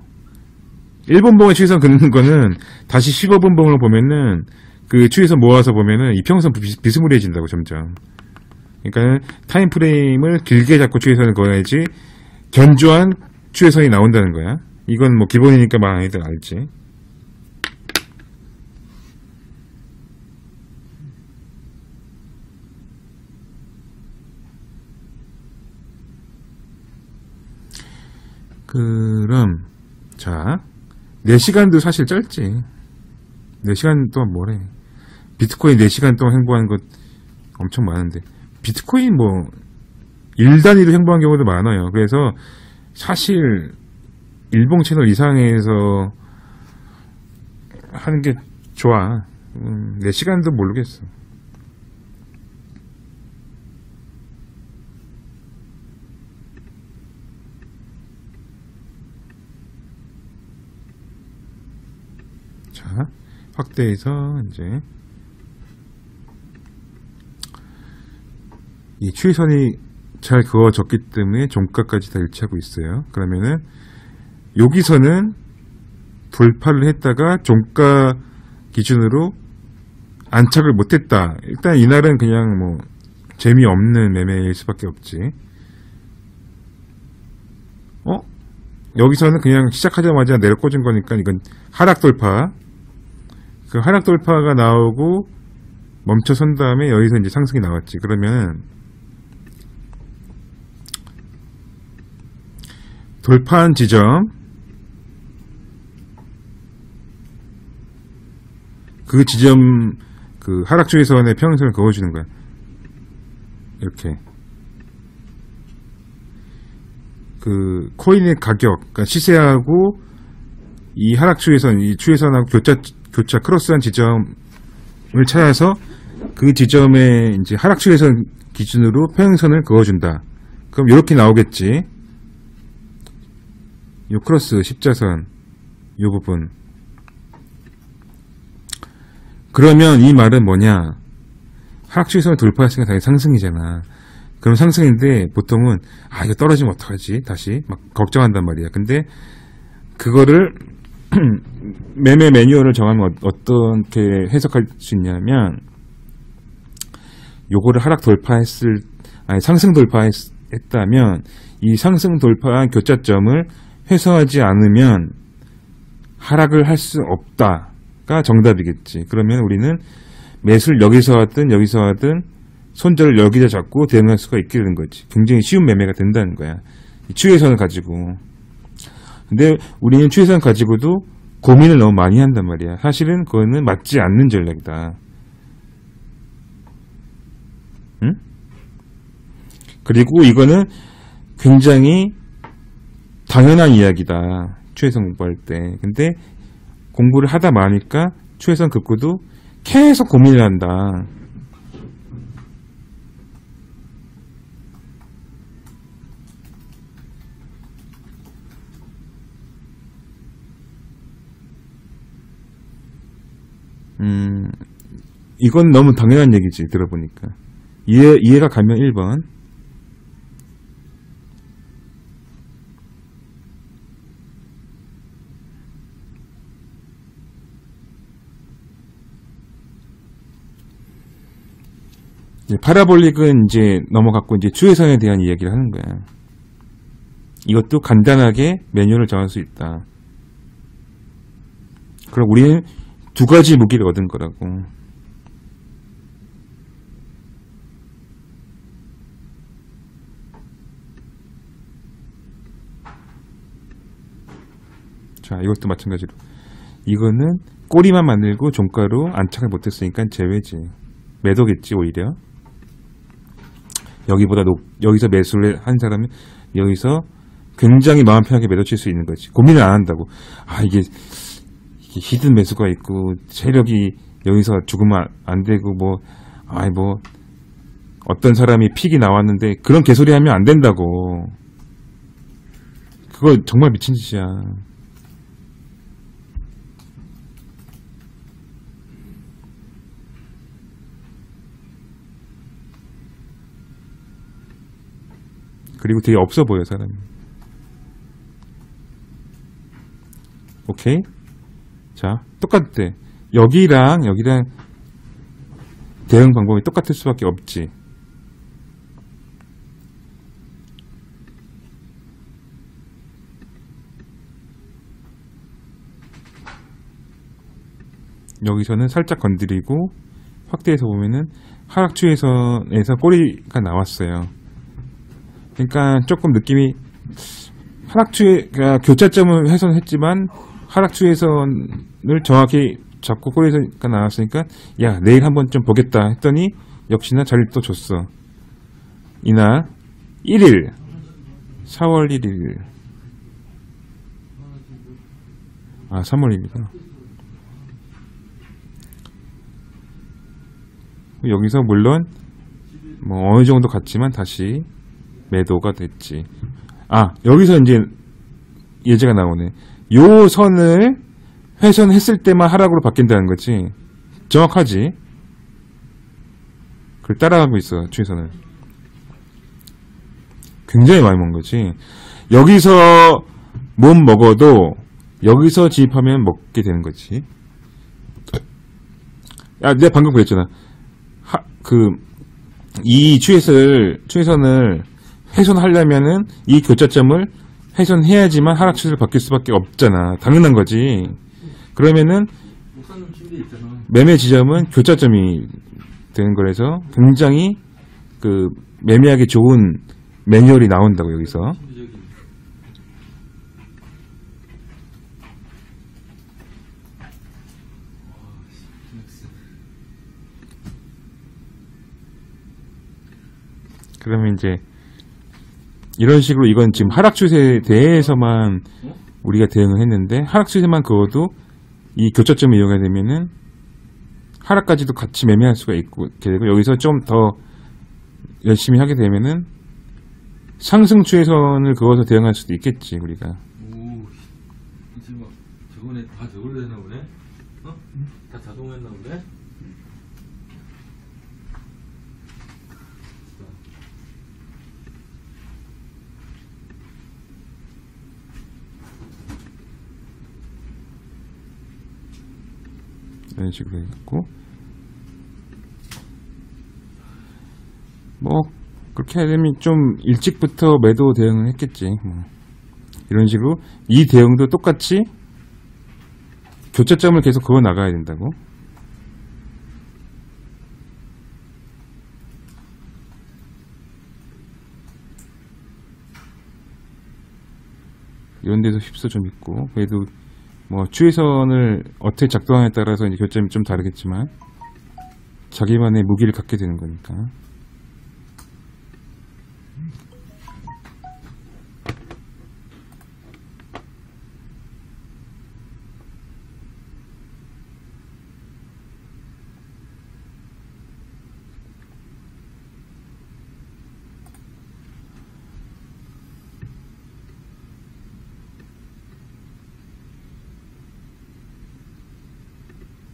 1분봉에 추세선 긋는 거는 다시 15분봉으로 보면은 그 추세선 모아서 보면은 이평선 비스무리해진다고, 점점. 그러니까 타임 프레임을 길게 잡고 추세선을 그어야지 견조한 추세선이 나온다는 거야. 이건 뭐 기본이니까 많이들 알지. 그럼 자 4시간도 사실 짧지. 4시간 동안 뭐래. 비트코인 4시간 동안 횡보하는 것 엄청 많은데 비트코인 뭐 1단위로 횡보한 경우도 많아요. 그래서 사실 일봉 채널 이상에서 하는 게 좋아. 4시간도 모르겠어. 자, 확대해서 이제 이 추이선이 잘 그어졌기 때문에 종가까지 다 일치하고 있어요. 그러면은 여기서는 돌파를 했다가 종가 기준으로 안착을 못했다. 일단 이날은 그냥 뭐 재미없는 매매일 수밖에 없지. 여기서는 그냥 시작하자마자 내려 꽂은 거니까 이건 하락 돌파. 그 하락 돌파가 나오고 멈춰선 다음에 여기서 이제 상승이 나왔지. 그러면 돌파한 지점, 그 지점 그 하락 추이선에 평행선을 그어주는 거야. 이렇게 그 코인의 가격, 그러니까 시세하고 이 하락 추이선, 이 추이선하고 교차 크로스한 지점을 찾아서 그 지점에 이제 하락 추이선 기준으로 평행선을 그어준다. 그럼 이렇게 나오겠지. 요 크로스 십자선 요 부분. 그러면 이 말은 뭐냐? 하락 추이선을 돌파했으니까 당연히 상승이잖아. 그럼 상승인데 보통은 이거 떨어지면 어떡하지? 다시 막 걱정한단 말이야. 근데 그거를 매매 매뉴얼을 정하면 어떻게 해석할 수 있냐면 요거를 하락 상승 돌파했다면 이 상승 돌파한 교차점을 회수하지 않으면 하락을 할 수 없다가 정답이겠지. 그러면 우리는 매수를 여기서 하든 손절을 여기다 잡고 대응할 수가 있게 되는 거지. 굉장히 쉬운 매매가 된다는 거야. 이 추이선을 가지고. 근데 우리는 추이선 가지고도 고민을 너무 많이 한단 말이야. 사실은 그거는 맞지 않는 전략이다. 응? 그리고 이거는 굉장히 당연한 이야기다. 추이선 공부할 때. 근데 공부를 하다 마니까 추이선 긋고도 계속 고민을 한다. 이건 너무 당연한 얘기지, 들어보니까. 이해가 가면 1번. 파라볼릭은 이제 넘어갔고, 이제 추이선에 대한 이야기를 하는 거야. 이것도 간단하게 매뉴얼을 정할 수 있다. 그럼 우리는 2가지 무기를 얻은 거라고. 자, 이것도 마찬가지로. 이거는 꼬리만 만들고 종가로 안착을 못했으니까 제외지. 매도겠지, 오히려. 여기서 매수를 한 사람은 여기서 굉장히 마음 편하게 매도 칠 수 있는 거지. 고민을 안 한다고. 이게 히든 매수가 있고, 세력이 여기서 죽으면 안 되고, 어떤 사람이 픽이 나왔는데, 그런 개소리 하면 안 된다고. 그거 정말 미친 짓이야. 그리고 되게 없어 보여, 사람이. 오케이? 자, 똑같대. 여기랑 대응 방법이 똑같을 수밖에 없지. 여기서는 살짝 건드리고 확대해서 보면은 하락 추이선에서 꼬리가 나왔어요. 그러니까 조금 느낌이 교차점을 훼손했지만 하락추세선을 정확히 잡고 꼬리가 나왔으니까 야 내일 한번 좀 보겠다 했더니 역시나 자리를 또 줬어. 이날 1일 4월 1일 3월 1일이다. 여기서 물론 뭐 어느 정도 갔지만 다시 매도가 됐지. 여기서 이제 예제가 나오네. 요 선을 훼손했을 때만 하락으로 바뀐다는 거지. 정확하지? 그걸 따라가고 있어, 추세선을. 굉장히 많이 먹은 거지. 여기서 못 먹어도 여기서 지입하면 먹게 되는 거지. 내가 방금 그랬잖아. 이 추세선을 훼손하려면은 이 교차점을 훼손해야지만 하락 추세를 바뀔 수밖에 없잖아. 당연한 거지. 그러면은 매매 지점은 교차점이 되는 거라서 굉장히 매매하기 좋은 매뉴얼이 나온다고 여기서. 그러면 이제 이런 식으로 이건 지금 하락 추세에 대해서만 우리가 대응을 했는데 하락 추세만 그어도 이 교차점을 이용하게 되면은 하락까지도 같이 매매할 수가 있고 되고 여기서 좀 더 열심히 하게 되면은 상승 추세선을 그어서 대응할 수도 있겠지 우리가. 오, 이제 막 저번에 다 저걸로 했나 보네? 다 자동으로 했나 보네? 이런 식으로 해갖고 뭐 그렇게 하려면 좀 일찍부터 매도 대응을 했겠지. 이런 식으로 이 대응도 똑같이 교차점을 계속 그어 나가야 된다고. 이런 데서 휩쓸 좀 있고 그래도 뭐 추세선을 어떻게 작동하냐에 따라서 이제 교점이 좀 다르겠지만 자기만의 무기를 갖게 되는 거니까.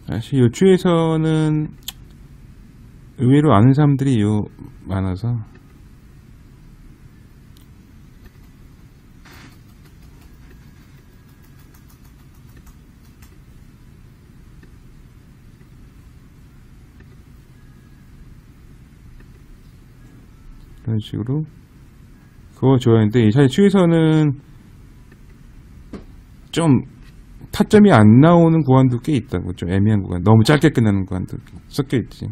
사실 요 추에서는 의외로 아는 사람들이 많아서 이런 식으로 그거 좋아하는데 사실 추에서는 좀 타점이 안 나오는 구간도 꽤 있다고. 좀 애매한 구간, 너무 짧게 끝나는 구간도 섞여 있지.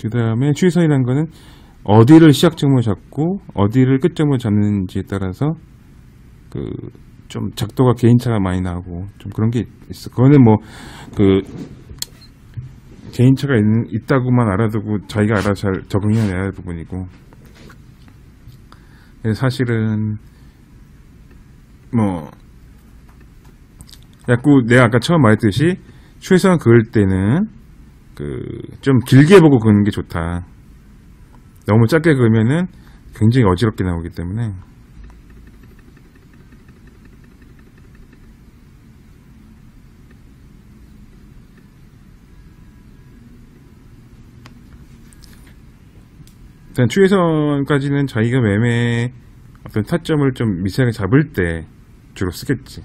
그 다음에 추세선이라는 거는 어디를 시작점으로 잡고 어디를 끝점으로 잡는지에 따라서 좀 작도가 개인차가 많이 나고 좀 그런 게 있어. 그거는 개인차가 있다고만 알아두고 자기가 알아서 잘 적응해야 할 부분이고. 사실은 자꾸 내가 아까 처음 말했듯이 추세선 그을 때는 좀 길게 보고 그는 게 좋다. 너무 짧게 그으면은 굉장히 어지럽게 나오기 때문에. 일단 추세선까지는 자기가 매매 어떤 타점을 좀 미세하게 잡을 때 주로 쓰겠지.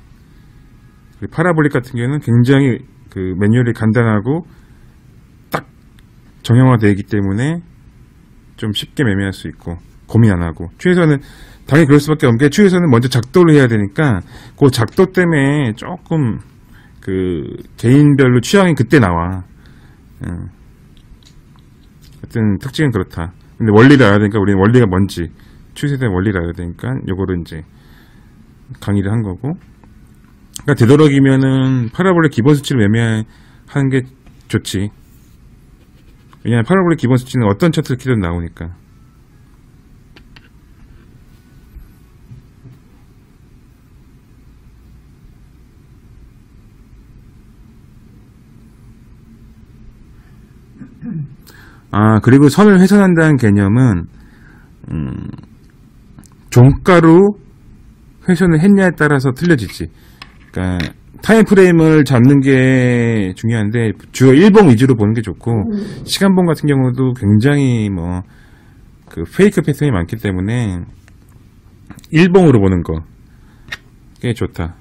파라볼릭 같은 경우는 굉장히 매뉴얼이 간단하고 딱 정형화되어 있기 때문에 좀 쉽게 매매할 수 있고 고민 안 하고. 추세선은 당연히 그럴 수밖에 없는 게 추세선은 먼저 작도를 해야 되니까 그 작도 때문에 조금 그 개인별로 취향이 그때 나와. 어떤 특징은 그렇다. 근데 원리를 알아야 되니까 우리는 원리가 뭔지 추세에 대한 원리를 알아야 되니까 요거를 이제 강의를 한 거고. 그러니까 되도록이면은 파라볼의 기본 수치를 매매하는 게 좋지. 왜냐하면 파라볼의 기본 수치는 어떤 차트를 키든 나오니까. 그리고 선을 훼손한다는 개념은 종가로 훼손을 했냐에 따라서 틀려지지. 그러니까 타임프레임을 잡는 게 중요한데 주요 일봉 위주로 보는 게 좋고, 시간봉 같은 경우도 굉장히 뭐 그 페이크 패턴이 많기 때문에 일봉으로 보는 거게 좋다.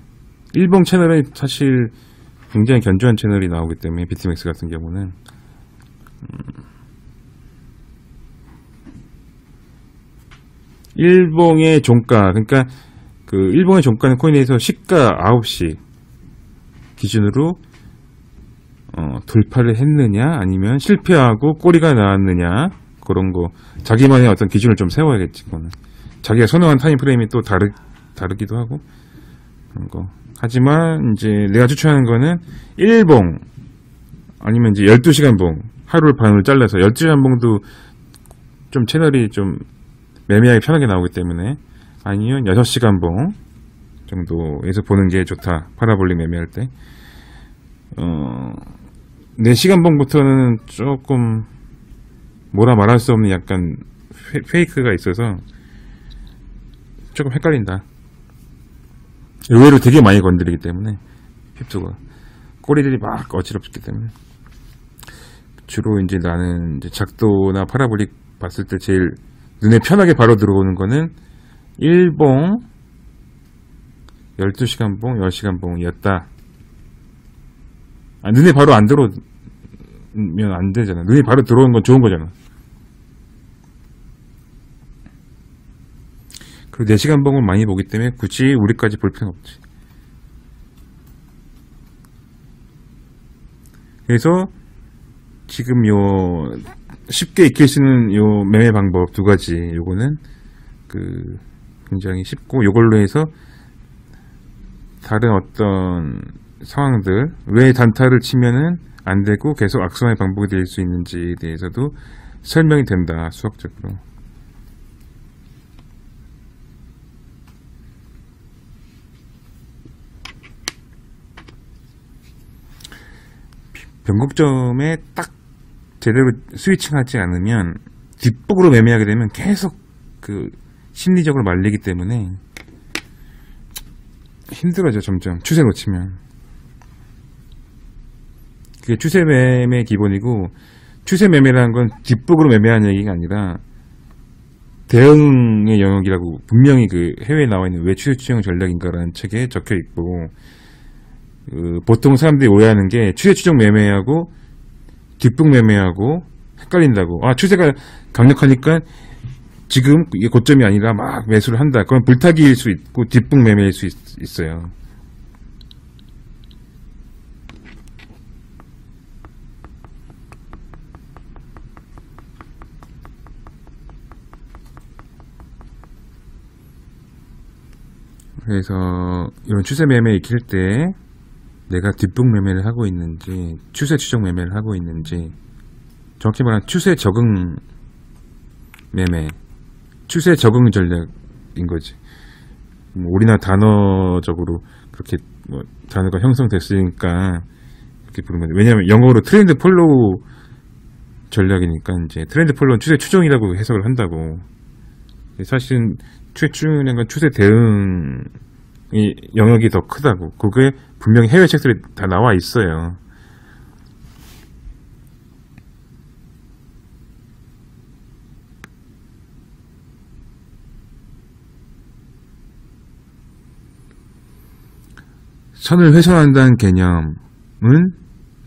일봉 채널은 사실 굉장히 견조한 채널이 나오기 때문에 비트맥스 같은 경우는 일봉의 종가, 그러니까 그 일봉의 종가는 코인에서 시가 9시 기준으로 돌파를 했느냐 아니면 실패하고 꼬리가 나왔느냐, 그런 거 자기만의 어떤 기준을 좀 세워야겠지. 그거는 자기가 선호한 타임 프레임이 또 다르기도 하고 그런 거. 하지만 이제 내가 추천하는 거는 일봉 아니면 이제 12시간 봉, 하루를 반으로 잘라서 12시간 봉도 좀 채널이 좀 매매하기 편하게 나오기 때문에, 아니면 6시간 봉 정도에서 보는 게 좋다. 파라볼릭 매매할 때. 4시간 봉부터는 조금 뭐라 말할 수 없는 약간 페이크가 있어서 조금 헷갈린다. 의외로 되게 많이 건드리기 때문에 핍수가 꼬리들이 막 어지럽기 때문에. 주로 이제 나는 이제 작도나 파라볼릭 봤을 때 제일 눈에 편하게 바로 들어오는 거는 일봉, 12시간 봉, 10시간 봉이었다. 눈에 바로 안 들어오면 안 되잖아. 눈에 바로 들어오는 건 좋은 거잖아. 그리고 4시간 봉을 많이 보기 때문에 굳이 우리까지 볼 필요는 없지. 그래서 지금 요 쉽게 익힐 수 있는 요 매매 방법 2가지, 요거는 그 굉장히 쉽고, 요걸로 해서 다른 어떤 상황들, 왜 단타를 치면은 안 되고 계속 악순환의 반복이 될 수 있는지에 대해서도 설명이 된다, 수학적으로. 변곡점에 딱 제대로 스위칭하지 않으면 뒷북으로 매매하게 되면 계속 그 심리적으로 말리기 때문에 힘들어져. 점점 추세 놓치면. 그게 추세 매매 기본이고, 추세 매매라는 건 뒷북으로 매매하는 얘기가 아니라 대응의 영역이라고 분명히 그 해외에 나와 있는 왜 추세 추정 전략인가라는 책에 적혀 있고, 보통 사람들이 오해하는 게 추세 추정 매매하고 뒷북 매매하고 헷갈린다고. 추세가 강력하니까 지금 이게 고점이 아니라 막 매수를 한다. 그건 불타기일 수 있고 뒷북 매매일 수 있어요. 그래서 이런 추세 매매 익힐 때 내가 뒷북 매매를 하고 있는지 추세 추정 매매를 하고 있는지, 정확히 말하면 추세 적응 매매, 추세 적응 전략인 거지. 우리나라 단어적으로 그렇게 뭐 단어가 형성됐으니까 그렇게 부르는 거지. 왜냐하면 영어로 트렌드 폴로우 전략이니까 이제 트렌드 폴로우는 추세 추종이라고 해석을 한다고. 사실은 추세 추종이라는 건 추세 대응 이 영역이 더 크다고. 그게 분명히 해외 책들이 다 나와 있어요. 선을 훼손한다는 개념은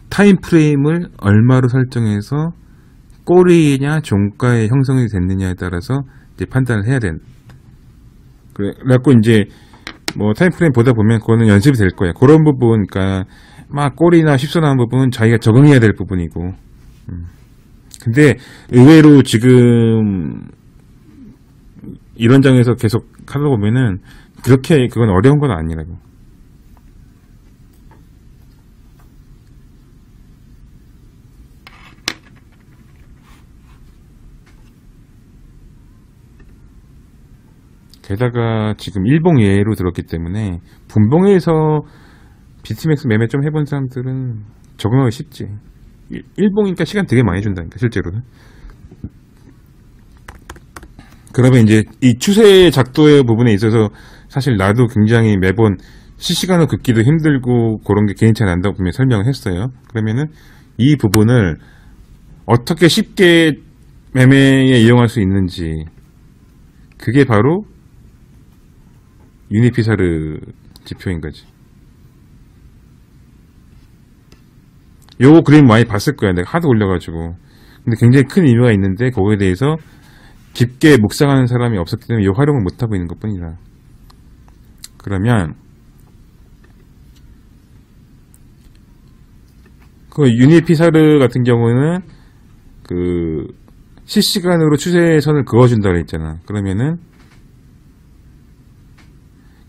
타임프레임을 얼마로 설정해서 꼬리냐 종가의 형성이 됐느냐에 따라서 이제 판단을 해야 된다. 그래갖고 이제 뭐 타임프레임 보다 보면 그거는 연습이 될 거야. 그런 부분, 그러니까 막 꼬리나 휩쓸어나는 부분은 자기가 적응해야 될 부분이고. 근데 의외로 지금 이런 장에서 계속 하다 보면은 그렇게 그건 어려운 건 아니라고. 게다가 지금 일봉 예로 들었기 때문에 분봉에서 비트맥스 매매 좀 해본 사람들은 적응하기 쉽지. 일봉이니까 시간 되게 많이 준다니까 실제로는. 그러면 이제 이 추세 작도의 부분에 있어서 사실 나도 굉장히 매번 실시간으로 긋기도 힘들고 그런 게 개인차 난다고 분명히 설명을 했어요. 그러면은 이 부분을 어떻게 쉽게 매매에 이용할 수 있는지, 그게 바로 유니피사르 지표인 거지. 요 그림 많이 봤을 거야. 내가 하도 올려가지고. 근데 굉장히 큰 의미가 있는데 거기에 대해서 깊게 묵상하는 사람이 없었기 때문에 요 활용을 못하고 있는 것 뿐이다. 그러면 그 유니피사르 같은 경우는 그 실시간으로 추세선을 그어준다고 했잖아. 그러면은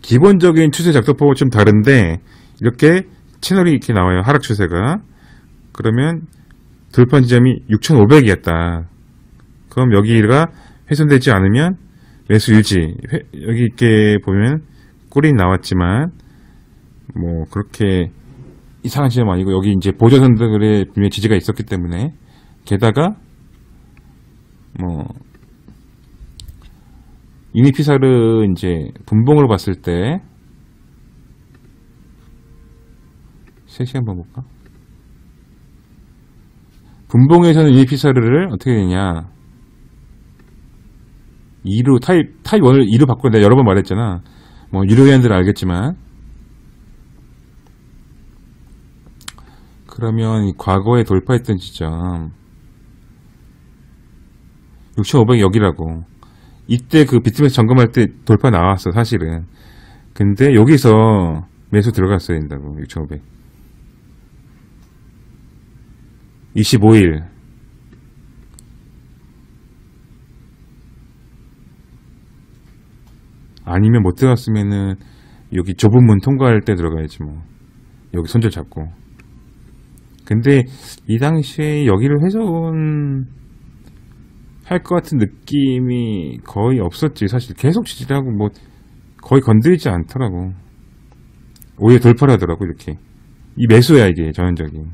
기본적인 추세 작도법은 좀 다른데 이렇게 채널이 이렇게 나와요. 하락 추세가. 그러면 돌파 지점이 6,500이었다. 그럼 여기가 훼손되지 않으면 매수 유지. 여기 이렇게 보면 꼴이 나왔지만 뭐 그렇게 이상한 지점 아니고 여기 이제 보조선들의 분명히 지지가 있었기 때문에, 게다가 뭐 유니피사르 이제 분봉으로 봤을 때 3시간 한번 볼까? 분봉에서는 유니피사르를 어떻게 되냐, 2로 타입 1을 2로 바꾸고 내가 여러 번 말했잖아. 뭐 유료회원들은 알겠지만, 그러면 과거에 돌파했던 지점 6,500 여기라고. 이때 그 비트맥스 점검할 때 돌파 나왔어 사실은. 근데 여기서 매수 들어갔어야 된다고. 6,500 25일 아니면 못 들어갔으면은 여기 좁은 문 통과할 때 들어가야지 뭐. 여기 손절 잡고. 근데 이 당시에 여기를 훼손 할 것 같은 느낌이 거의 없었지. 사실 계속 지지하고 뭐 거의 건드리지 않더라고. 오히려 돌파를 하더라고. 이렇게 이 매수야 이게 전형적인.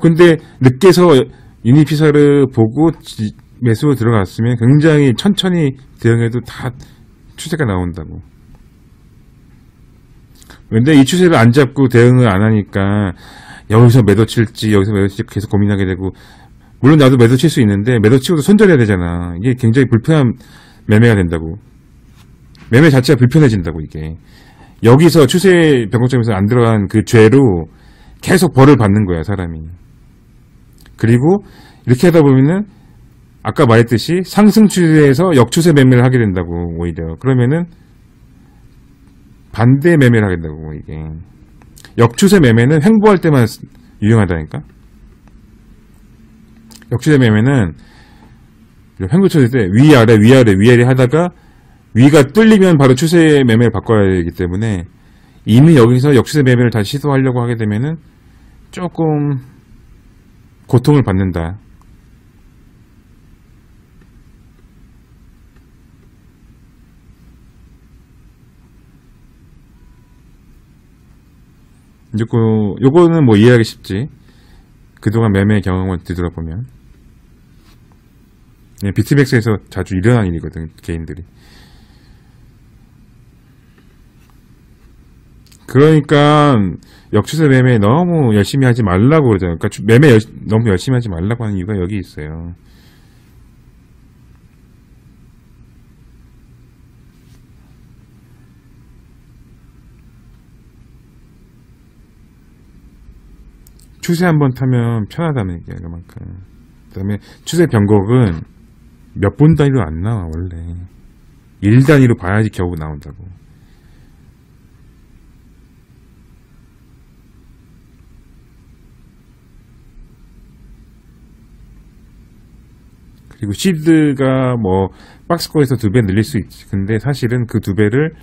근데 늦게서 유니피사르 보고 매수로 들어갔으면 굉장히 천천히 대응해도 다 추세가 나온다고. 근데 이 추세를 안 잡고 대응을 안 하니까 여기서 매도 칠지 여기서 매도 칠지 계속 고민하게 되고, 물론 나도 매도 칠 수 있는데 매도 치고도 손절해야 되잖아. 이게 굉장히 불편한 매매가 된다고. 매매 자체가 불편해진다고. 이게 여기서 추세 변곡점에서 안 들어간 그 죄로 계속 벌을 받는 거야 사람이. 그리고 이렇게 하다 보면은 아까 말했듯이 상승 추세에서 역추세 매매를 하게 된다고. 오히려 그러면은 반대 매매를 하게 된다고. 이게 역추세 매매는 횡보할 때만 유용하다니까. 역추세 매매는 횡보 추세 때 위아래 위아래 하다가 위가 뚫리면 바로 추세 매매를 바꿔야 되기 때문에, 이미 여기서 역추세 매매를 다시 시도하려고 하게 되면은 조금 고통을 받는다. 요거는 뭐 이해하기 쉽지. 그동안 매매 경험을 뒤돌아보면. 비트맥스에서 자주 일어난 일이거든, 개인들이. 그러니까 역추세 매매 너무 열심히 하지 말라고 그러잖아요. 그러니까 매매 너무 열심히 하지 말라고 하는 이유가 여기 있어요. 추세 한번 타면 편하다는 얘기야, 그만큼. 그 다음에 추세 변곡은 몇 분 단위로 안 나와, 원래. 1단위로 봐야지 겨우 나온다고. 그리고 시드가 뭐 박스권에서 2배 늘릴 수 있지. 근데 사실은 그 2배를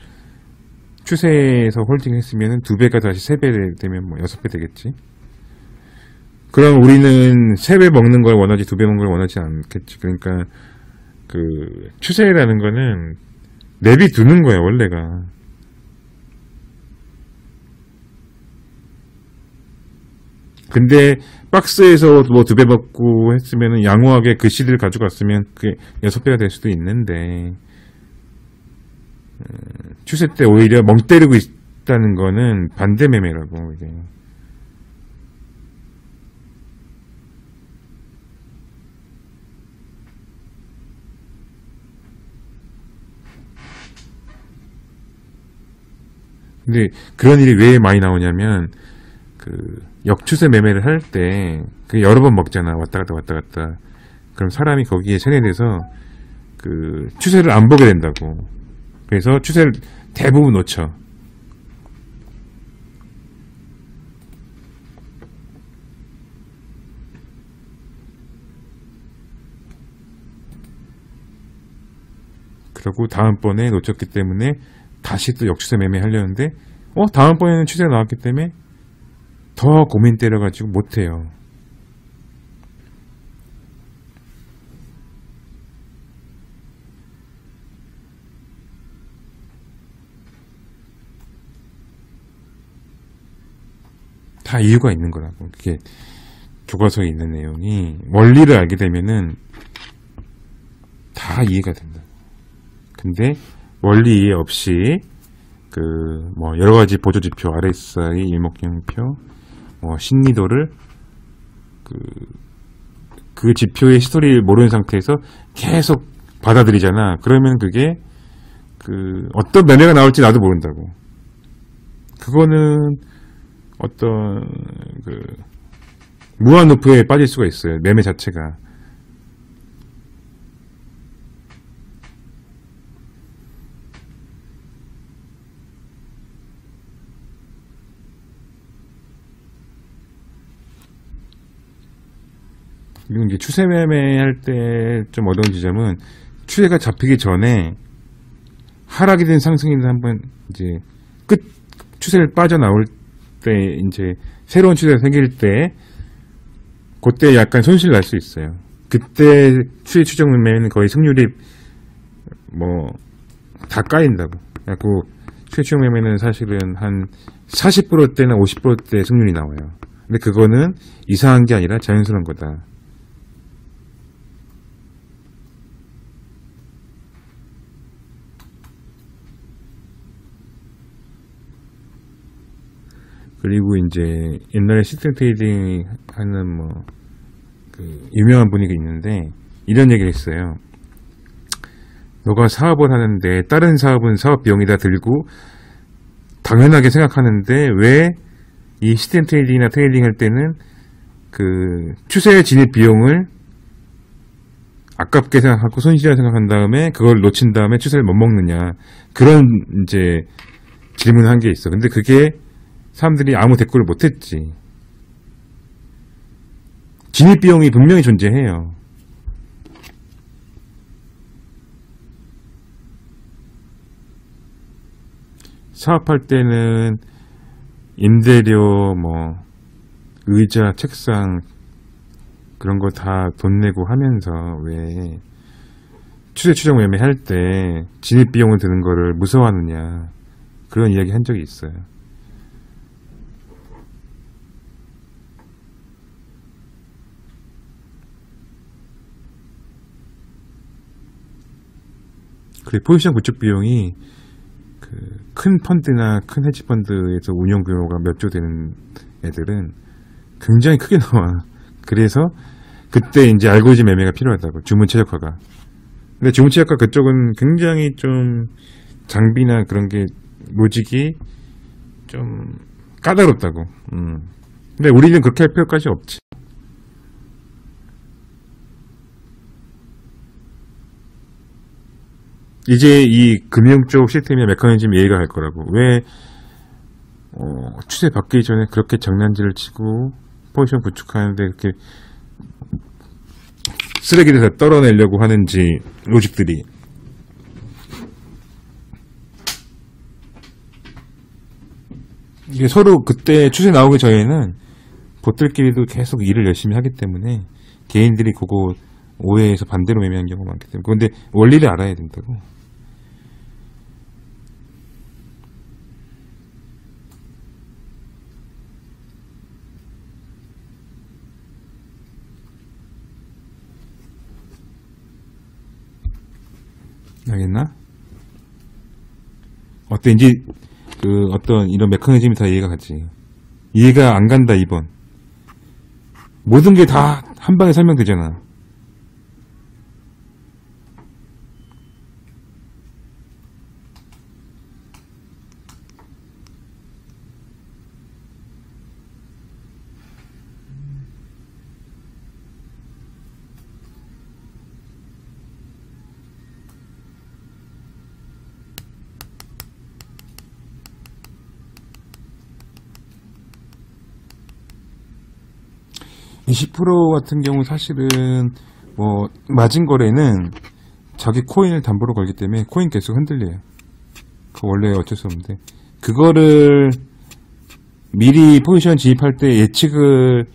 추세에서 홀딩했으면 2배가 다시 3배 되면 뭐 6배 되겠지. 그럼 우리는 3배 먹는 걸 원하지 2배 먹는 걸 원하지 않겠지. 그러니까 그 추세라는 거는 내비두는 거야 원래가. 근데 박스에서 뭐 2배 먹고 했으면 양호하게 그 시드를 가져갔으면 그게 6배가 될 수도 있는데 추세 때 오히려 멍 때리고 있다는 거는 반대 매매라고 이게. 근데 그런 일이 왜 많이 나오냐면 그 역추세 매매를 할 때 그 여러 번 먹잖아. 왔다 갔다 왔다 갔다. 그럼 사람이 거기에 세뇌돼서 그 추세를 안 보게 된다고. 그래서 추세를 대부분 놓쳐. 그리고 다음번에 놓쳤기 때문에 다시 또 역추세 매매 하려는데 다음번에는 추세가 나왔기 때문에 더 고민 때려가지고 못해요. 다 이유가 있는 거라고. 그게 교과서에 있는 내용이 원리를 알게 되면은 다 이해가 된다. 근데 원리 이해 없이 그 뭐 여러 가지 보조 지표, RSI, 일목균표, 신니도를 그 지표의 히스토리를 모르는 상태에서 계속 받아들이잖아. 그러면 그게 그 어떤 매매가 나올지 나도 모른다고. 그거는 어떤 그 무한 루프에 빠질 수가 있어요. 매매 자체가. 그리고 이제 추세 매매할 때 좀 어려운 지점은 추세가 잡히기 전에 하락이 된 상승인데 한번 이제 끝 추세를 빠져나올 때 이제 새로운 추세가 생길 때 그때 약간 손실 날 수 있어요. 그때 추세 추정 매매는 거의 승률이 뭐 다 까인다고. 그래갖고 추세 추정 매매는 사실은 한 40%대나 50%대 승률이 나와요. 근데 그거는 이상한 게 아니라 자연스러운 거다. 그리고 이제 옛날에 시스템 트레이딩 하는 뭐 그 유명한 분이 있는데 이런 얘기를 했어요. 너가 사업을 하는데 다른 사업은 사업 비용이 다 들고 당연하게 생각하는데 왜 이 시스템 트레이딩이나 트레이딩 할 때는 그 추세 진입 비용을 아깝게 생각하고 손실이라 생각한 다음에 그걸 놓친 다음에 추세를 못 먹느냐. 그런 이제 질문을 한 게 있어. 근데 그게 사람들이 아무 대꾸를 못했지. 진입비용이 분명히 존재해요. 사업할 때는 임대료, 뭐 의자, 책상 그런 거 다 돈 내고 하면서 왜 추세 추정 매매 할 때 진입비용을 드는 거를 무서워하느냐. 그런 이야기 한 적이 있어요. 그리고 포지션 구축 비용이 그 큰 펀드나 큰 헤지 펀드에서 운용 규모가 몇 조 되는 애들은 굉장히 크게 나와. 그래서 그때 이제 알고리즘 매매가 필요하다고. 주문 최적화가. 근데 주문 최적화 그쪽은 굉장히 좀 장비나 그런 게 모직이 좀 까다롭다고. 근데 우리는 그렇게 할 필요까지 없지. 이제 이 금융 쪽 시스템의 메커니즘 이해가 갈 거라고. 왜 추세 바뀌기 전에 그렇게 장난질을 치고 포지션 구축하는데 그렇게 쓰레기를 다 떨어내려고 하는지 로직들이. 이게 서로 그때 추세 나오기 전에는 봇들끼리도 계속 일을 열심히 하기 때문에 개인들이 그거 오해해서 반대로 매매한 경우가 많기 때문에. 그런데 원리를 알아야 된다고. 알겠나? 어떤지 그 어떤 이런 메커니즘이 다 이해가 가지. 이해가 안 간다 2번. 모든 게 다 한 방에 설명되잖아. (20% 같은 경우 사실은 뭐 마진 거래는 자기 코인을 담보로 걸기 때문에 코인 계속 흔들려요. 그 원래 어쩔 수 없는데 그거를 미리 포지션 진입할 때 예측을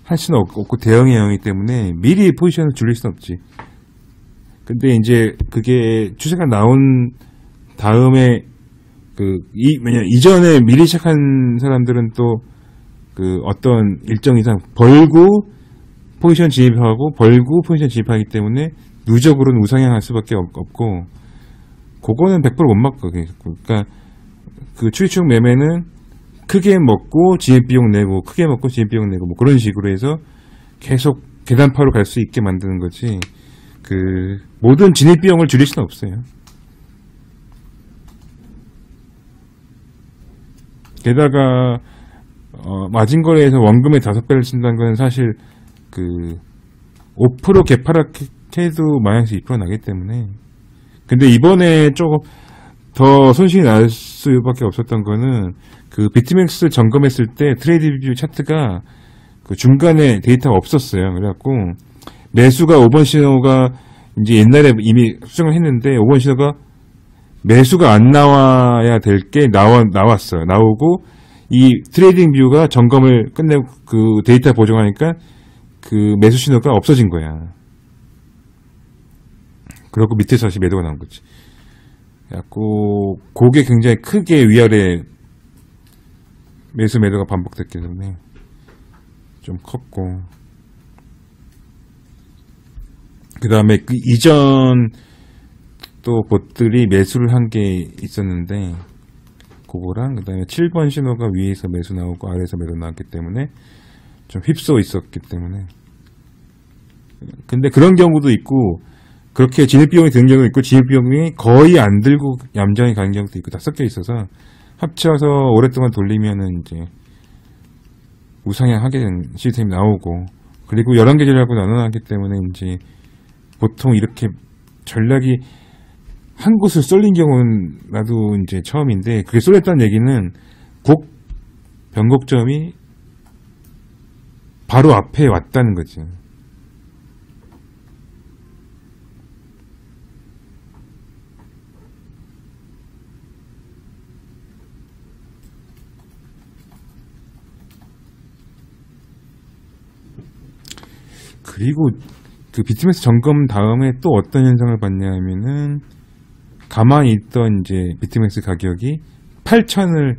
할 수는 없고 대응의 영이기 때문에 미리 포지션을 줄일 수는 없지. 근데 이제 그게 추세가 나온 다음에 왜냐 이전에 미리 시작한 사람들은 또 그 어떤 일정 이상 벌고 포지션 진입하고 벌고 포지션 진입하기 때문에 누적으로는 우상향할 수밖에 없고 그거는 100% 못 막고. 그러니까 그 추리충 매매는 크게 먹고 진입 비용 내고 크게 먹고 진입 비용 내고 뭐 그런 식으로 해서 계속 계단파로 갈 수 있게 만드는 거지. 그 모든 진입 비용을 줄일 수는 없어요. 게다가 마진 거래에서 원금의 5배를 친다는 건 사실 그 5% 개파락해도 마이너스 2% 나기 때문에. 근데 이번에 조금 더 손실이 날 수밖에 없었던 거는 그 비트맥스 점검했을 때 트레이드뷰 차트가 그 중간에 데이터가 없었어요. 그래갖고 매수가 5번 신호가 이제 옛날에 이미 수정을 했는데 5번 신호가 매수가 안 나와야 될 게 나왔어요. 나오고 이 트레이딩 뷰가 점검을 끝내고 그 데이터 보정하니까 그 매수 신호가 없어진 거야. 그리고 밑에서 다시 매도가 나온 거지. 그래갖고 그게 굉장히 크게 위아래 매수 매도가 반복됐기 때문에 좀 컸고, 그 다음에 그 이전 또 봇들이 매수를 한 게 있었는데 그거랑 그 다음에 7번 신호가 위에서 매수 나오고 아래에서 매도 나왔기 때문에 좀 휩싸여 있었기 때문에. 근데 그런 경우도 있고 그렇게 진입비용이 드는 경우도 있고 진입비용이 거의 안 들고 얌전히 가는 경우도 있고 다 섞여 있어서 합쳐서 오랫동안 돌리면은 이제 우상향 하게 된 시스템이 나오고, 그리고 11개 전략으로 나눠놨기 때문에 이제 보통 이렇게 전략이 한 곳을 쏠린 경우는 나도 이제 처음인데, 그게 쏠렸다는 얘기는 변곡점이 바로 앞에 왔다는 거지. 그리고 그 비트맥스 점검 다음에 또 어떤 현상을 봤냐 하면은, 가만히 있던 이제 비트맥스 가격이 8,000을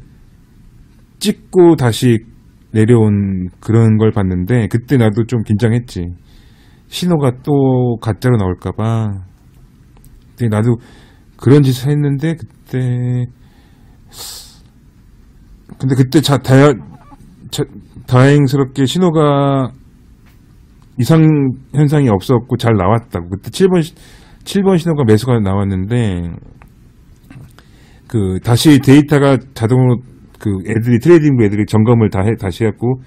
찍고 다시 내려온 그런 걸 봤는데, 그때 나도 좀 긴장했지. 신호가 또 가짜로 나올까봐. 근데 나도 그런 짓을 했는데, 근데 그때 다행스럽게 신호가 이상 현상이 없었고 잘 나왔다고. 그때 7번 신호가 매수가 나왔는데, 그 다시 데이터가 자동으로 트레이딩 애들이 점검을 다시 해갖고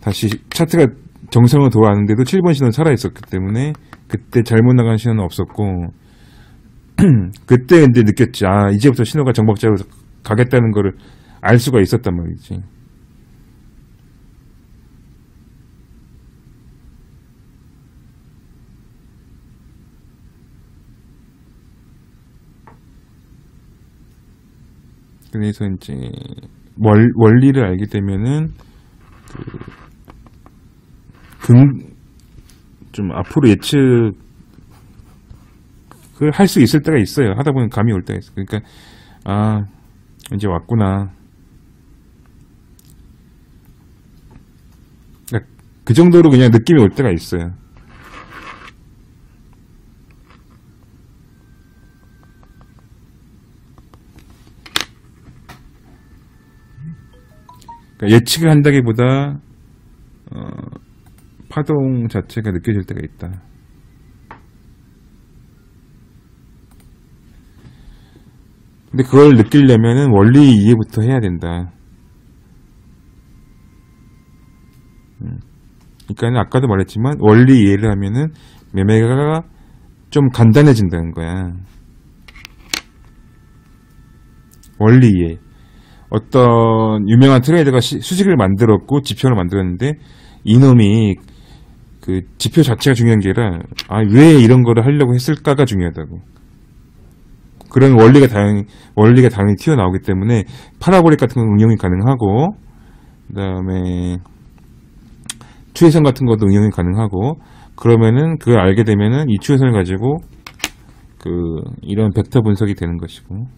다시 차트가 정상으로 돌아왔는데도 7번 신호는 살아있었기 때문에 그때 잘못 나간 신호는 없었고, 그때 근데 느꼈지. 아, 이제부터 신호가 정박자로 가겠다는 거를 알 수가 있었단 말이지. 그래서 이제 원리를 알게 되면은 좀 앞으로 예측을 할 수 있을 때가 있어요. 하다 보면 감이 올 때가 있어요. 그러니까 이제 왔구나. 그러니까 그 정도로 그냥 느낌이 올 때가 있어요. 그러니까 예측을 한다기보다 파동 자체가 느껴질 때가 있다. 근데 그걸 느끼려면은 원리 이해부터 해야 된다. 그러니까 아까도 말했지만 원리 이해를 하면은 매매가 좀 간단해진다는 거야. 원리 이해. 어떤 유명한 트레이더가 수식을 만들었고 지표를 만들었는데 이놈이 그 지표 자체가 중요한 게 아니라 왜 이런 거를 하려고 했을까가 중요하다고. 그런 원리가 당연히 튀어나오기 때문에 파라볼릭 같은 건 응용이 가능하고, 그 다음에 추세선 같은 것도 응용이 가능하고, 그러면은 그걸 알게 되면은 이 추세선을 가지고 이런 벡터 분석이 되는 것이고,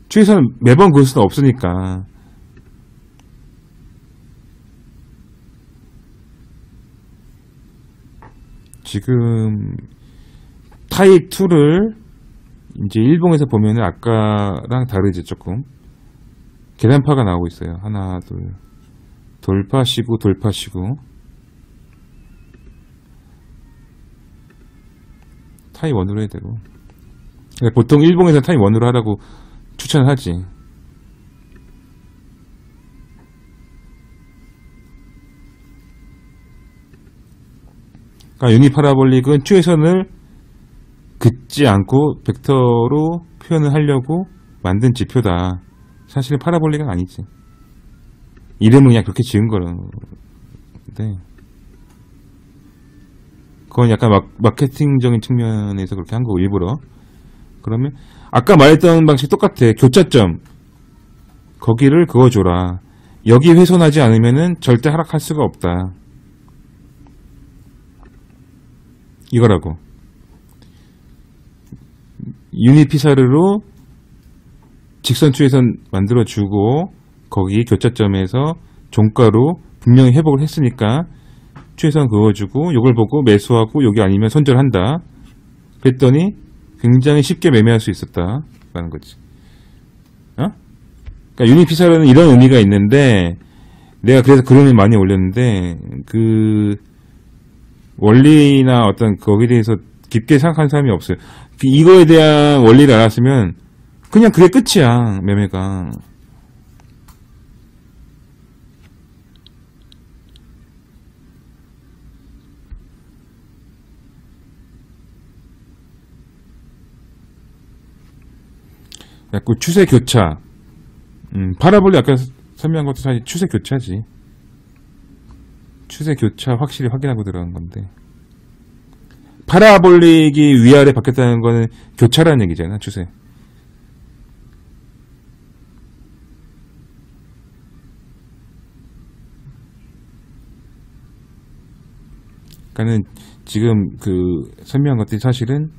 추세선 매번 그럴 수는 없으니까. 지금 타입2를 이제 일봉에서 보면은 아까랑 다르지. 조금 계단파가 나오고 있어요. 하나 둘 돌파시고 돌파시고. 타입 1으로 해야 되고, 보통 일봉에서 타입 1으로 하라고 추천하지. 그러니까 유니파라볼릭은 추세선을 긋지 않고 벡터로 표현을 하려고 만든 지표다. 사실 파라볼릭은 아니지. 이름은 그냥 그렇게 지은 거는데, 그건 약간 마케팅적인 측면에서 그렇게 한 거고, 일부러. 그러면 아까 말했던 방식 똑같아. 교차점 거기를 그어줘라. 여기 훼손하지 않으면은 절대 하락할 수가 없다. 이거라고. 유니피사르로 직선 추세선 만들어주고, 거기 교차점에서 종가로 분명히 회복을 했으니까 추세선 그어주고, 요걸 보고 매수하고, 여기 아니면 손절한다. 그랬더니 굉장히 쉽게 매매할 수 있었다 라는 거지. 그러니까 유니피사르는 이런 의미가 있는데, 내가 그래서 그림을 많이 올렸는데, 그 원리나 어떤 거기에 대해서 깊게 생각하는 사람이 없어요. 이거에 대한 원리를 알았으면 그냥 그게 끝이야, 매매가. 약간 추세 교차. 파라볼릭 아까 설명한 것도 사실 추세 교차지. 추세 교차 확실히 확인하고 들어간 건데, 파라볼릭이 위아래 바뀌었다는 거는 교차라는 얘기잖아, 추세. 그러니까는 지금 설명한 것들이 사실은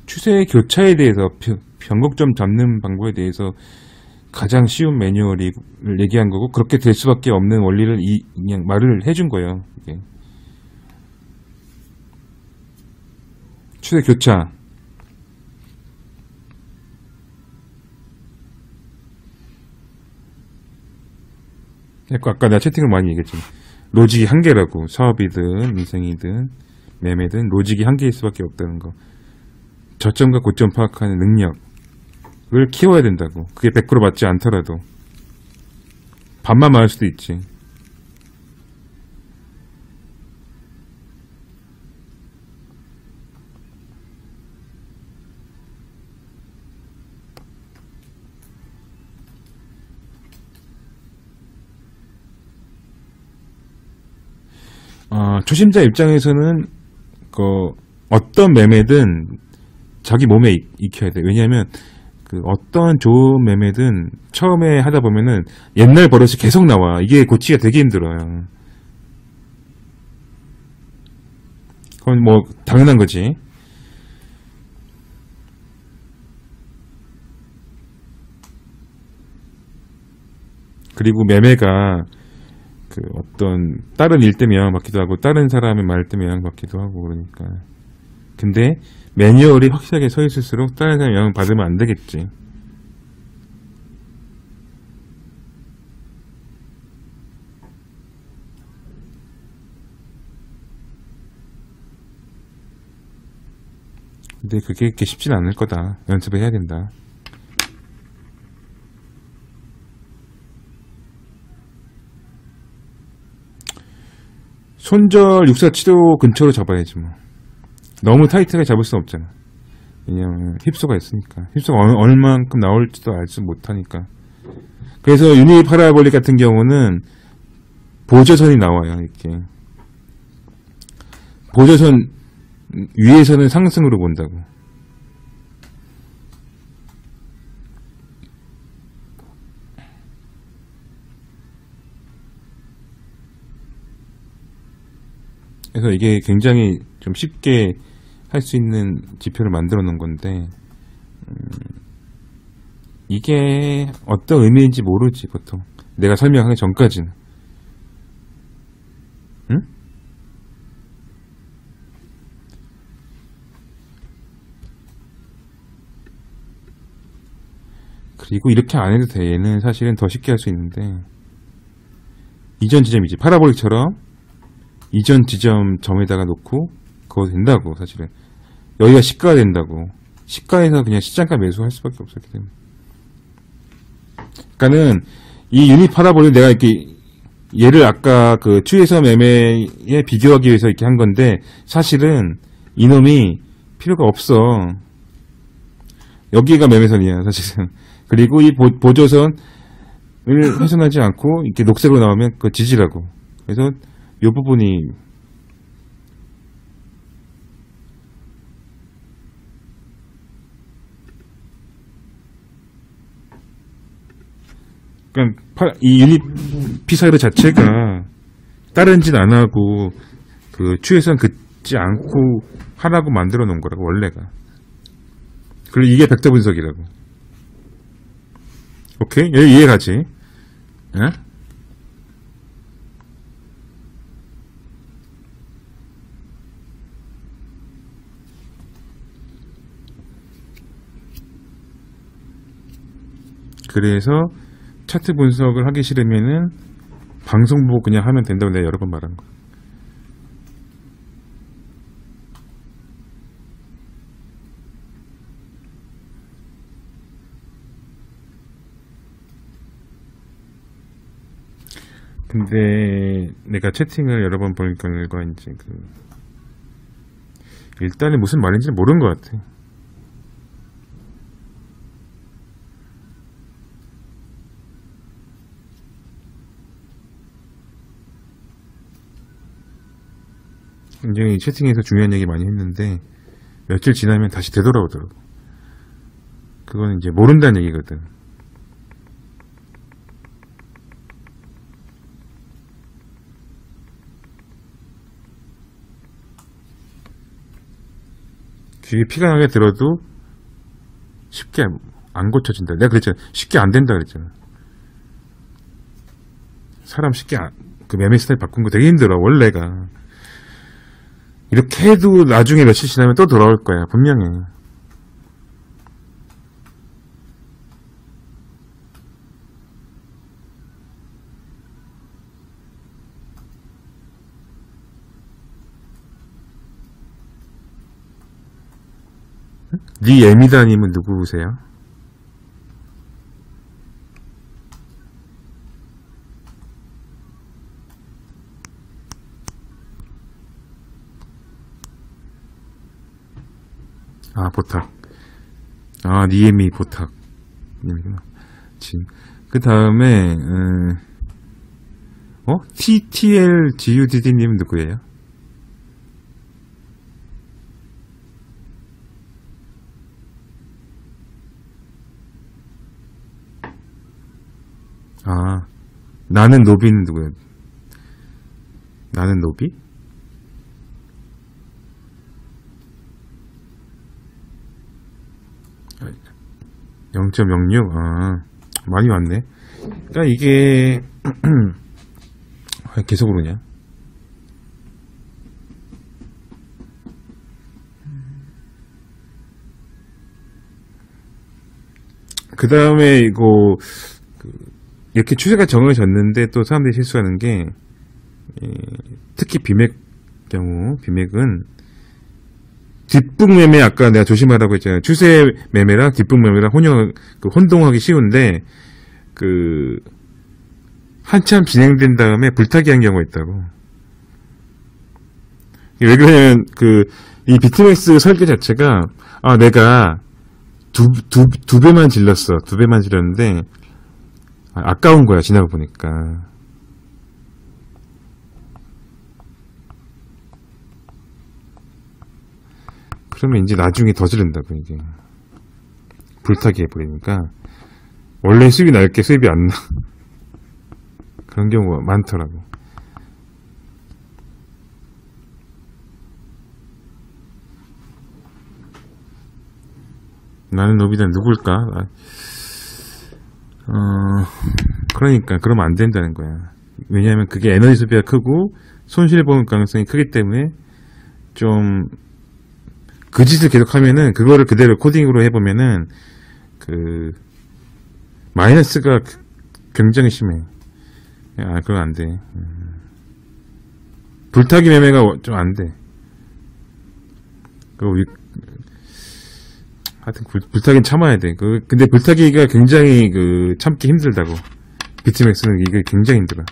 추세 교차에 대해서, 변곡점 잡는 방법에 대해서 가장 쉬운 매뉴얼을 얘기한 거고, 그렇게 될 수밖에 없는 원리를 그냥 말을 해준 거예요. 이게. 추세 교차. 아까 내가 채팅을 많이 얘기했지만, 로직이 한계라고. 사업이든 인생이든 매매든 로직이 한계일 수밖에 없다는 거. 저점과 고점 파악하는 능력을 키워야 된다고. 그게 100% 맞지 않더라도 반만 맞을 수도 있지. 초심자 입장에서는 어떤 매매든 자기 몸에 익혀야 돼. 왜냐하면 그 어떤 좋은 매매든 처음에 하다 보면은 옛날 버릇이 계속 나와. 이게 고치기가 되게 힘들어요. 그건 뭐 당연한 거지. 그리고 매매가 그 어떤 다른 일 때문에 영향받기도 하고 다른 사람의 말 때문에 영향받기도 하고 그러니까. 근데 매뉴얼이 확실하게 서 있을수록 다른 사람 영향 받으면 안 되겠지. 근데 그게 그렇게 쉽진 않을 거다. 연습을 해야 된다. 손절 647호 근처로 잡아야지 뭐. 너무 타이트하게 잡을 수 없잖아. 왜냐면 힙소가 있으니까. 힙소가 얼만큼 나올지도 알지 못하니까. 그래서 유니 파라볼릭 같은 경우는 보조선이 나와요. 이렇게 보조선 위에서는 상승으로 본다고. 그래서 이게 굉장히 좀 쉽게 할 수 있는 지표를 만들어 놓은 건데, 이게 어떤 의미인지 모르지, 보통. 내가 설명하기 전까지는. 응? 그리고 이렇게 안 해도 돼. 얘는 사실은 더 쉽게 할 수 있는데, 이전 지점이지. 파라볼릭처럼 이전 지점 점에다가 놓고 그거 된다고. 사실은 여기가 시가가 된다고. 시가에서 그냥 시장가 매수할 수밖에 없었기 때문에. 그러니까는 이 유니 파라볼릭 내가 이렇게 얘를 아까 그 추에서 매매에 비교하기 위해서 이렇게 한 건데, 사실은 이놈이 필요가 없어. 여기가 매매선이야 사실은. 그리고 이 보조선을 훼손하지 않고 이렇게 녹색으로 나오면 그 지지라고. 그래서 이 부분이 그러니까 이 유닛 피사이드 자체가 다른 짓 안 하고 그 추에선 긋지 않고 하라고 만들어 놓은 거라고 원래가. 그리고 이게 벡터 분석이라고. 오케이? 이해가지? 예? 그래서 차트 분석을 하기 싫으면은 방송 보고 그냥 하면 된다고 내가 여러 번 말한 거. 근데 내가 채팅을 여러 번 보니까 이제 일단은 무슨 말인지 모르는 것 같아. 굉장히 채팅에서 중요한 얘기 많이 했는데 며칠 지나면 다시 되돌아오더라고. 그건 이제 모른다는 얘기거든. 귀에 피가 나게 들어도 쉽게 안 고쳐진다. 내가 그랬잖아. 쉽게 안 된다 그랬잖아. 사람 쉽게 그 매매 스타일 바꾼 거 되게 힘들어. 원래가. 이렇게 해도 나중에 며칠 지나면 또 돌아올 거야. 분명해. 니 에미다님은 누구세요? 아, 보탁. 아, 니에미 보탁. 님이구나. 그 다음에, TTLGUDD님 누구예요? 아, 나는 노비는 누구야? 나는 노비? 아, 0.06? 아, 많이 왔네. 그러니까 이게 왜 계속 오르냐? 그 다음에 이거 이렇게 추세가 정해졌는데 또 사람들이 실수하는 게 특히 비맥 경우 비맥은 뒷북 매매 아까 내가 조심하라고 했잖아요. 추세 매매랑 뒷북 매매랑 혼동하기 쉬운데 한참 진행된 다음에 불타기 한 경우가 있다고. 왜 그러냐면 이 비트맥스 설계 자체가 내가 두 배만 질렀어. 두 배만 질렀는데 아까운 거야. 지나가 보니까. 그러면 이제 나중에 더 지른다고 이게. 불타기 해버리니까 원래 수입이 날 게 수입이 안 나. 그런 경우가 많더라고. 나는 노비는 누굴까? 그러니까 그러면 안 된다는 거야. 왜냐하면 그게 에너지 소비가 크고 손실 보는 가능성이 크기 때문에 좀 그 짓을 계속 하면은 그거를 그대로 코딩으로 해보면은 마이너스가 굉장히 심해. 그건 안 돼. 불타기 매매가 좀 안 돼. 하여튼 불타기는 참아야 돼. 근데 불타기가 굉장히 참기 힘들다고. 비트맥스는 이게 굉장히 힘들어.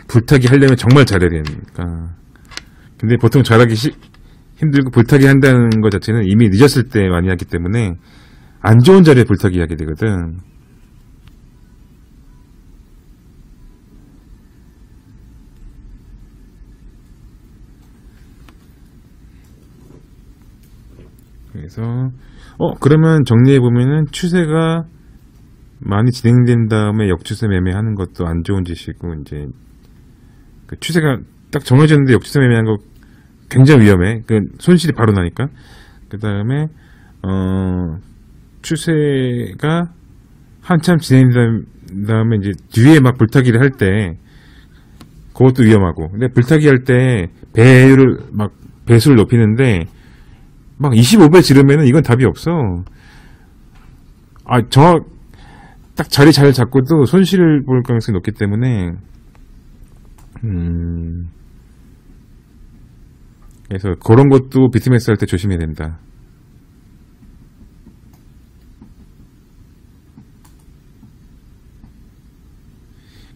불타기 하려면 정말 잘해야 되니까. 근데 보통 잘하기 힘들고 불타기 한다는 것 자체는 이미 늦었을 때 많이 하기 때문에 안 좋은 자리에 불타기 하게 되거든. 그래서 그러면 정리해보면은 추세가 많이 진행된 다음에 역추세 매매하는 것도 안 좋은 짓이고, 이제 추세가 딱 정해졌는데 역추세 매매하는 거 굉장히 위험해. 손실이 바로 나니까. 그 다음에 추세가 한참 진행된 다음에 이제 뒤에 막 불타기를 할 때 그것도 위험하고. 근데 불타기 할 때 배수를 높이는데 막 25배 지르면은 이건 답이 없어. 딱 자리 잘 잡고도 손실을 볼 가능성이 높기 때문에, 그래서 그런 것도 비트맥스 할 때 조심해야 된다.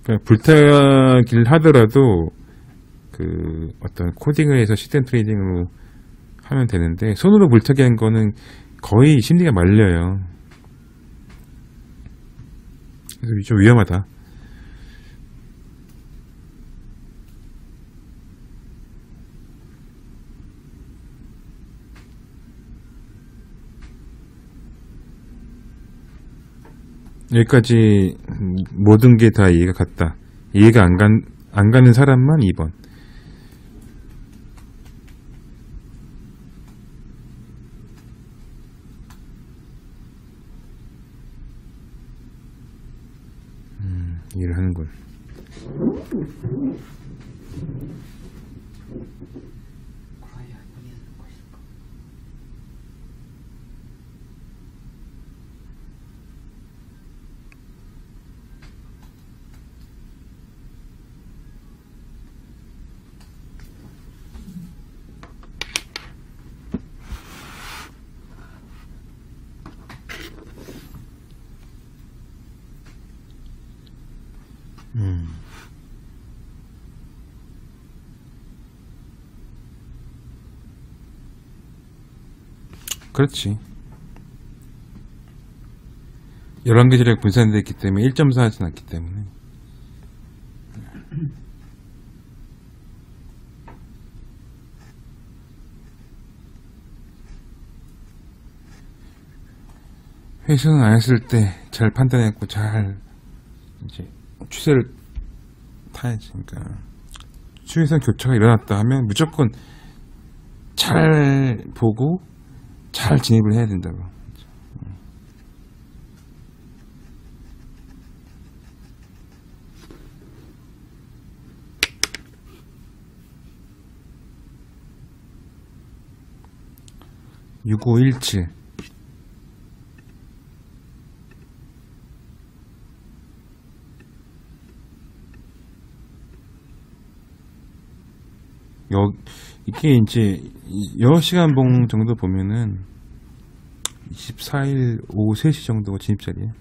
그러니까 불타기를 하더라도 어떤 코딩을 해서 시스템 트레이딩으로 하면 되는데, 손으로 불타기 한 거는 거의 심리가 말려요. 그래서 좀 위험하다. 여기까지 모든 게 다 이해가 갔다. 이해가 안 가는 사람만 2번. 이해를 하는군. 그렇지. 11개 자리가 분산되어 있기 때문에 1.4 하진 않기 때문에. 회수는 안 했을 때 잘 판단했고 잘 이제 추세를 타야지. 그러니까 추세선 교차가 일어났다 하면 무조건 잘 보고 잘 진입을 해야 된다고. (6517) 이게 이제 6시간 봉 정도 보면은 24일 오후 3시 정도가 진입자리에요.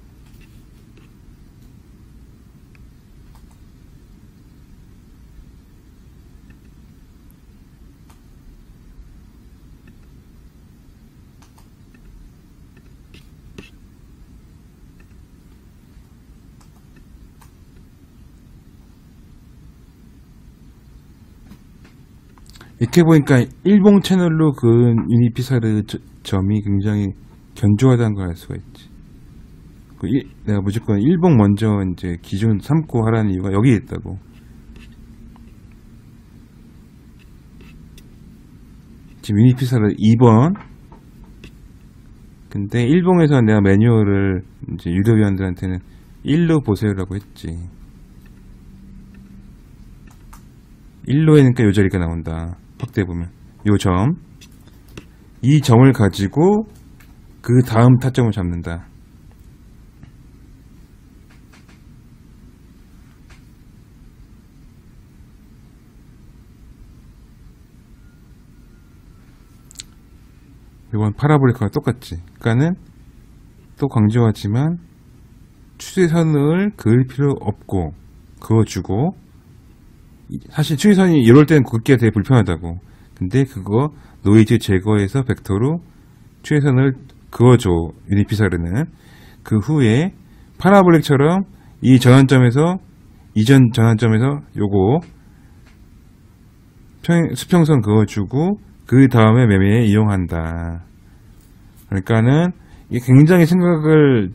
이렇게 보니까 일봉 채널로 그은 유니피사르 점이 굉장히 견조하다는 걸 알 수가 있지. 내가 무조건 일봉 먼저 이제 기준 삼고 하라는 이유가 여기에 있다고. 지금 유니피사르 2번. 근데 일봉에서 내가 매뉴얼을 이제 유료위원들한테는 1로 보세요라고 했지. 1로에니까 요 자리가 나온다. 확대해보면 요 점, 이 점을 가지고 그 다음 타점을 잡는다. 이건 파라볼리카와 똑같지. 그러니까는 또 강조하지만 추세선을 그을 필요 없고 그어주고, 사실 추세선이 이럴 때는 긋기가 되게 불편하다고. 근데 그거 노이즈 제거해서 벡터로 추세선을 그어줘, 유니피사르는. 그 후에 파라볼릭처럼 이 전환점에서, 이전 전환점에서 요거 수평선 그어주고 그 다음에 매매에 이용한다. 그러니까는 이게 굉장히 생각을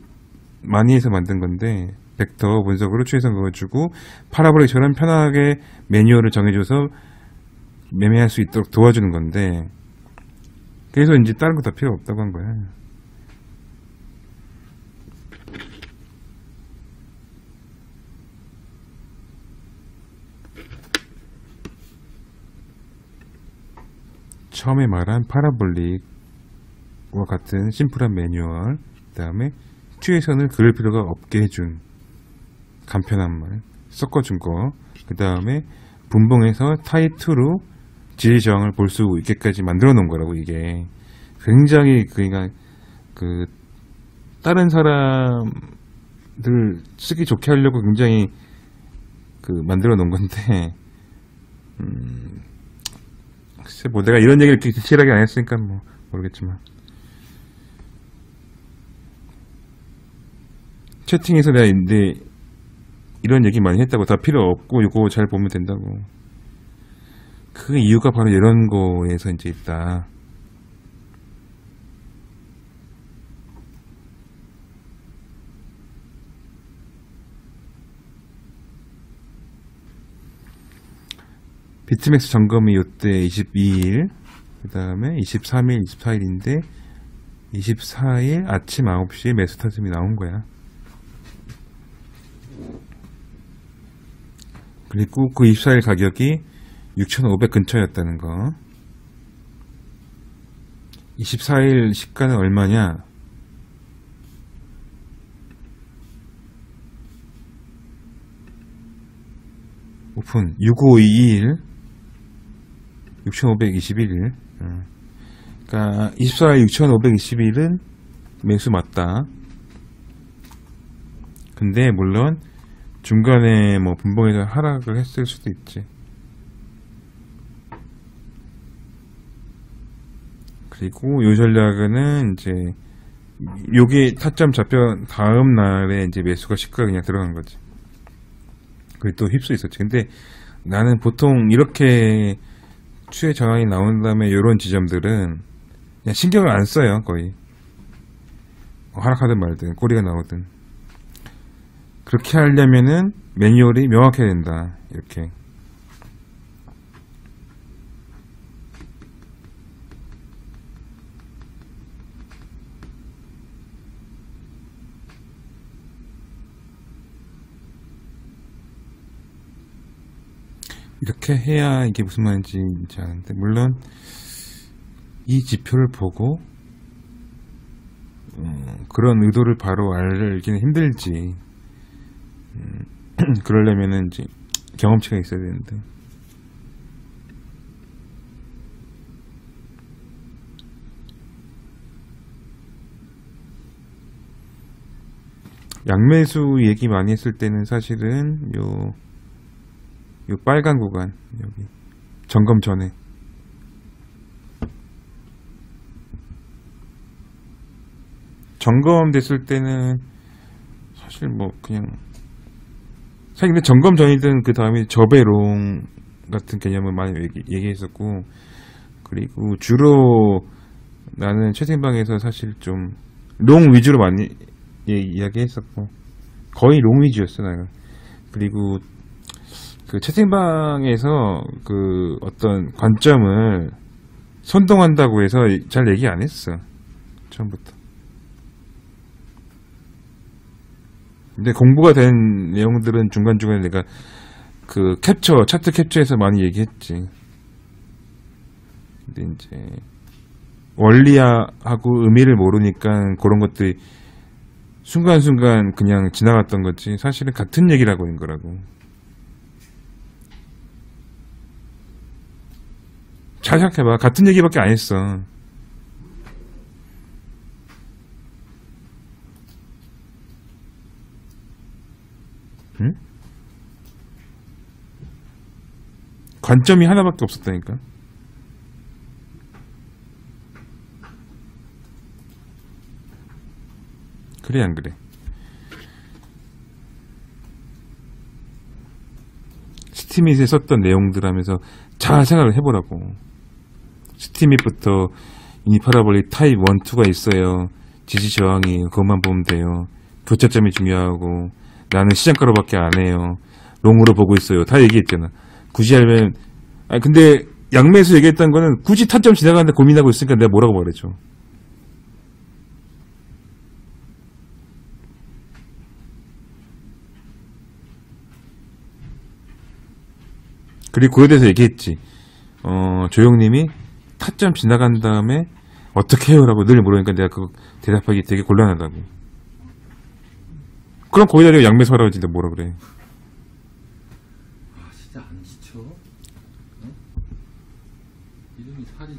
많이 해서 만든 건데, 벡터 분석으로 추세선 그어주고 파라볼릭처럼 편하게 매뉴얼을 정해줘서 매매할 수 있도록 도와주는 건데, 그래서 이제 다른 거 다 필요 없다고 한 거야. 처음에 말한 파라볼릭과 같은 심플한 매뉴얼, 그 다음에 추세선을 그을 필요가 없게 해준 간편한 말 섞어준 거, 그 다음에 분봉에서 타입 2로 지지 저항을 볼 수 있게까지 만들어 놓은 거라고. 이게 굉장히 그러니까 그 다른 사람들 쓰기 좋게 하려고 굉장히 그 만들어 놓은 건데, 글쎄 뭐 내가 이런 얘기를 이렇게 디테일하게 안 했으니까 뭐 모르겠지만, 채팅에서 내가 근데 이런 얘기 많이 했다고. 다 필요 없고 이거 잘 보면 된다고. 그 이유가 바로 이런 거에서 이제 있다. 비트맥스 점검이 이때 22일, 그 다음에 23일, 24일인데 24일 아침 9시에 매수 타점이 나온 거야. 그리고 그 24일 가격이 6,500 근처였다는 거. 24일 시가는 얼마냐? 오픈 6521 6,521일. 그러니까 24일 6,521은 매수 맞다. 근데 물론 중간에 뭐 분봉에서 하락을 했을 수도 있지. 그리고 요 전략은 이제 요게 타점 잡혀 다음 날에 이제 매수가 시가가 그냥 들어간 거지. 그게 또 휩쓸 있었지. 근데 나는 보통 이렇게 추세 저항이 나온 다음에 요런 지점들은 그냥 신경을 안 써요. 거의 하락하든 말든 꼬리가 나오든 그렇게 하려면은 매뉴얼이 명확해야 된다. 이렇게. 이렇게 해야 이게 무슨 말인지 아는데, 물론 이 지표를 보고 그런 의도를 바로 알기는 힘들지. 그러려면은 이제 경험치가 있어야 되는데. 양매수 얘기 많이 했을 때는 사실은 요 빨간 구간, 여기 점검 전에 점검됐을 때는 사실 뭐 그냥 사실 근데 점검 전이든 그 다음에 저배롱 같은 개념을 많이 얘기했었고, 그리고 주로 나는 채팅방에서 사실 좀 롱 위주로 많이 이야기했었고, 거의 롱 위주였어 내가. 그리고 그 채팅방에서 그 어떤 관점을 선동한다고 해서 잘 얘기 안 했어, 처음부터. 근데 공부가 된 내용들은 중간중간에 내가 그 차트 캡처에서 많이 얘기했지. 근데 이제 원리하고 의미를 모르니까 그런 것들이 순간순간 그냥 지나갔던 거지, 사실은 같은 얘기라고 있는 거라고. 잘 생각해봐. 같은 얘기밖에 안 했어. 응? 관점이 하나밖에 없었다니까. 그래 안 그래? 스티밋에 썼던 내용들 하면서 잘 생각을 해보라고. 스티밋부터 이 파라볼릭 타입 1, 2가 있어요. 지지 저항이 그것만 보면 돼요. 교차점이 중요하고 나는 시장가로밖에 안 해요. 롱으로 보고 있어요. 다 얘기했잖아. 굳이 하면 근데 양매수 얘기했던 거는 굳이 타점 지나가는데 고민하고 있으니까 내가 뭐라고 말해줘. 그리고 그에 대해서 얘기했지. 조용님이 타점 지나간 다음에 어떻게 해요? 라고 늘 물으니까 내가 그거 대답하기 되게 곤란하다고. 그럼 거기다 대고 양매수 하라고 하지, 내가 뭐라 그래. 아, 진짜 안 지쳐? 응? 이름이 살이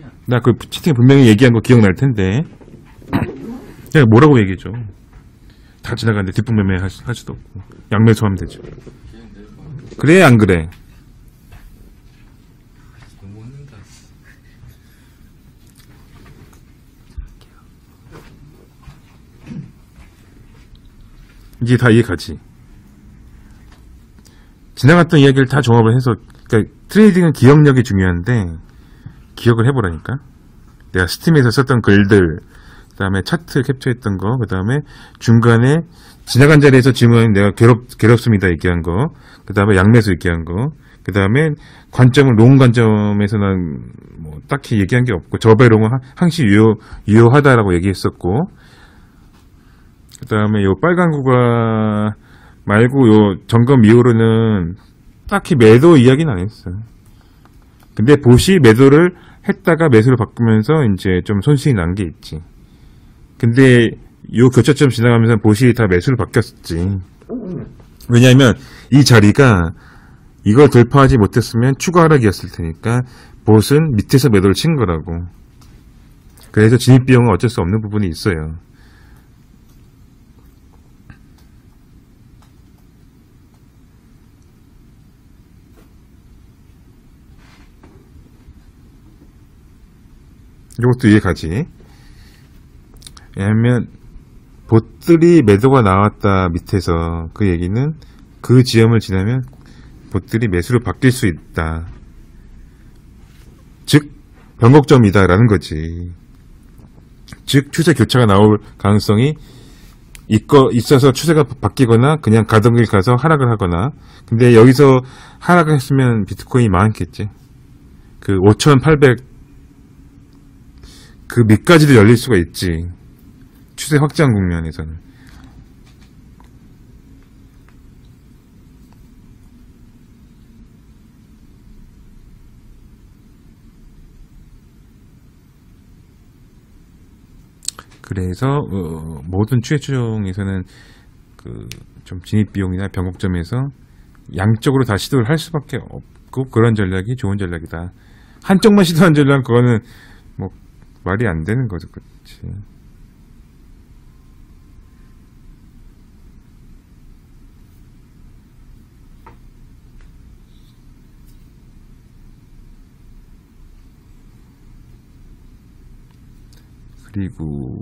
안. 나 그 채팅에 분명히 얘기한 거 기억날 텐데. 내가 뭐라고 얘기해줘. 다 지나가는데 뒷북매매 할 수도 없고. 양매수 하면 되죠. 그래, 안 그래? 못 먹는다. 이제 다 이해가지. 지나갔던 이야기를 다 종합을 해서, 그러니까 트레이딩은 기억력이 중요한데 기억을 해보라니까. 내가 스팀에서 썼던 글들, 그 다음에 차트 캡처했던 거, 그 다음에 중간에 지나간 자리에서 질문 내가 괴롭습니다 얘기한 거, 그 다음에 양매수 얘기한 거, 그 다음에 관점은 롱 관점에서 난 뭐 딱히 얘기한 게 없고, 저배롱은 항시 유효하다라고 얘기했었고, 그 다음에 요 빨간 구간 말고 요 점검 이후로는 딱히 매도 이야기는 안 했어요. 근데 봇이 매도를 했다가 매수를 바꾸면서 이제 좀 손실이 난 게 있지. 근데 요 교차점 지나가면서 봇이 다 매수를 바뀌었지. 왜냐하면 이 자리가 이걸 돌파하지 못했으면 추가 하락이었을 테니까 봇은 밑에서 매도를 친 거라고. 그래서 진입 비용은 어쩔 수 없는 부분이 있어요. 이것도 이해가지. 왜냐면 봇들이 매도가 나왔다 밑에서, 그 얘기는 그 지점을 지나면 봇들이 매수로 바뀔 수 있다, 즉 변곡점이다 라는 거지. 즉 추세 교차가 나올 가능성이 있어서 추세가 바뀌거나 그냥 가던 길 가서 하락을 하거나. 근데 여기서 하락을 했으면 비트코인이 망했겠지. 그 5,800 그 밑까지도 열릴 수가 있지. 추세 확장 국면에서는. 그래서 모든 추세 추종에서는 그 좀 진입 비용이나 변곡점에서 양쪽으로 다 시도를 할 수밖에 없고, 그런 전략이 좋은 전략이다. 한쪽만 시도한 전략은 그거는 뭐 말이 안 되는 거죠. 그렇지. 그리고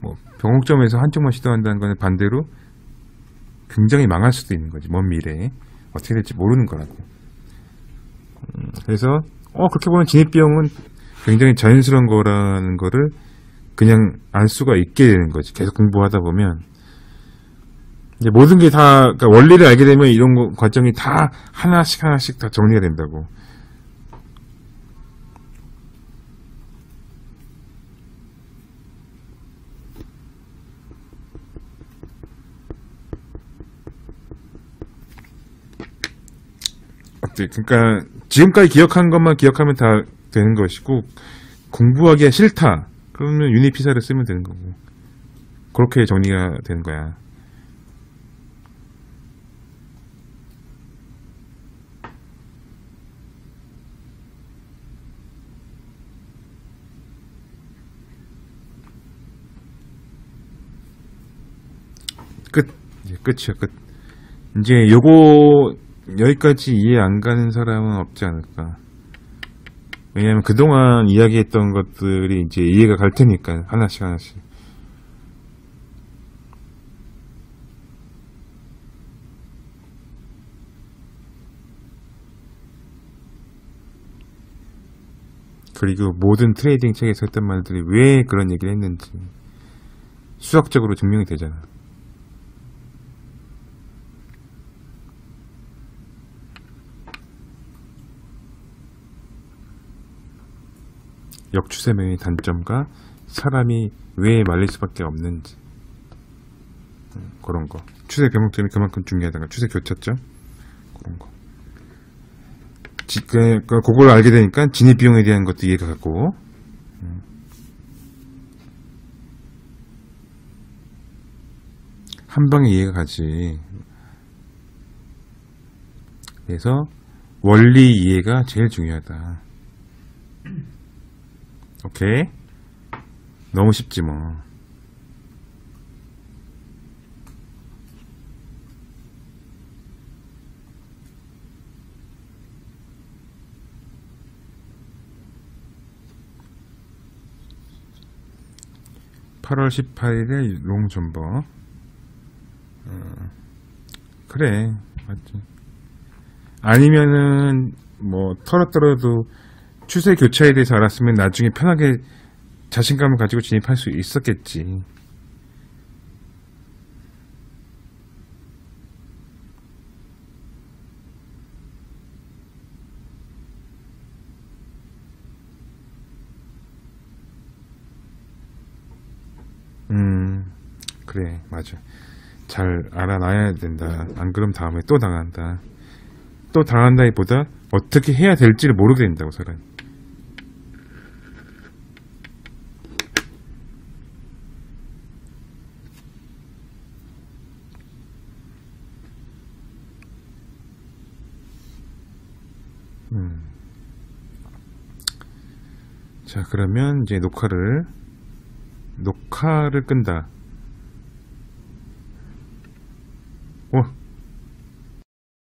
뭐 변곡점에서 한쪽만 시도한다는 거는 반대로 굉장히 망할 수도 있는 거지. 먼 미래에 어떻게 될지 모르는 거라고. 그래서 그렇게 보면 진입 비용은 굉장히 자연스러운 거라는 거를 그냥 알 수가 있게 되는 거지. 계속 공부하다 보면 이제 모든 게 다, 그러니까 원리를 알게 되면 이런 과정이 다 하나씩 다 정리가 된다고. 그러니까 지금까지 기억한 것만 기억하면 다 되는 것이고, 공부하기가 싫다 그러면 유니피사를 쓰면 되는 거고, 그렇게 정리가 되는 거야. 끝. 이제 끝이야, 끝. 이제 요거 여기까지 이해 안 가는 사람은 없지 않을까. 왜냐면 그동안 이야기했던 것들이 이제 이해가 갈 테니까, 하나씩. 그리고 모든 트레이딩 책에서 했던 말들이 왜 그런 얘기를 했는지 수학적으로 증명이 되잖아. 역추세명의 단점과 사람이 왜 말릴 수밖에 없는지, 그런 거. 추세 변곡점이 그만큼 중요하다가 추세 교차점, 그런 거. 그걸 알게 되니까 진입 비용에 대한 것도 이해가 가고, 한 방에 이해가 가지. 그래서 원리 이해가 제일 중요하다. 오케이? 너무 쉽지 뭐. (8월 18일에) 롱존버. 그래, 맞지. 아니면은 뭐 털었더라도 추세 교차에 대해서 알았으면 나중에 편하게 자신감을 가지고 진입할 수 있었겠지. 그래, 맞아. 잘 알아놔야 된다. 안 그럼 다음에 또 당한다. 또 당한다기보다 어떻게 해야 될지를 모르게 된다고, 사람이. 자, 그러면 이제 녹화를 끈다.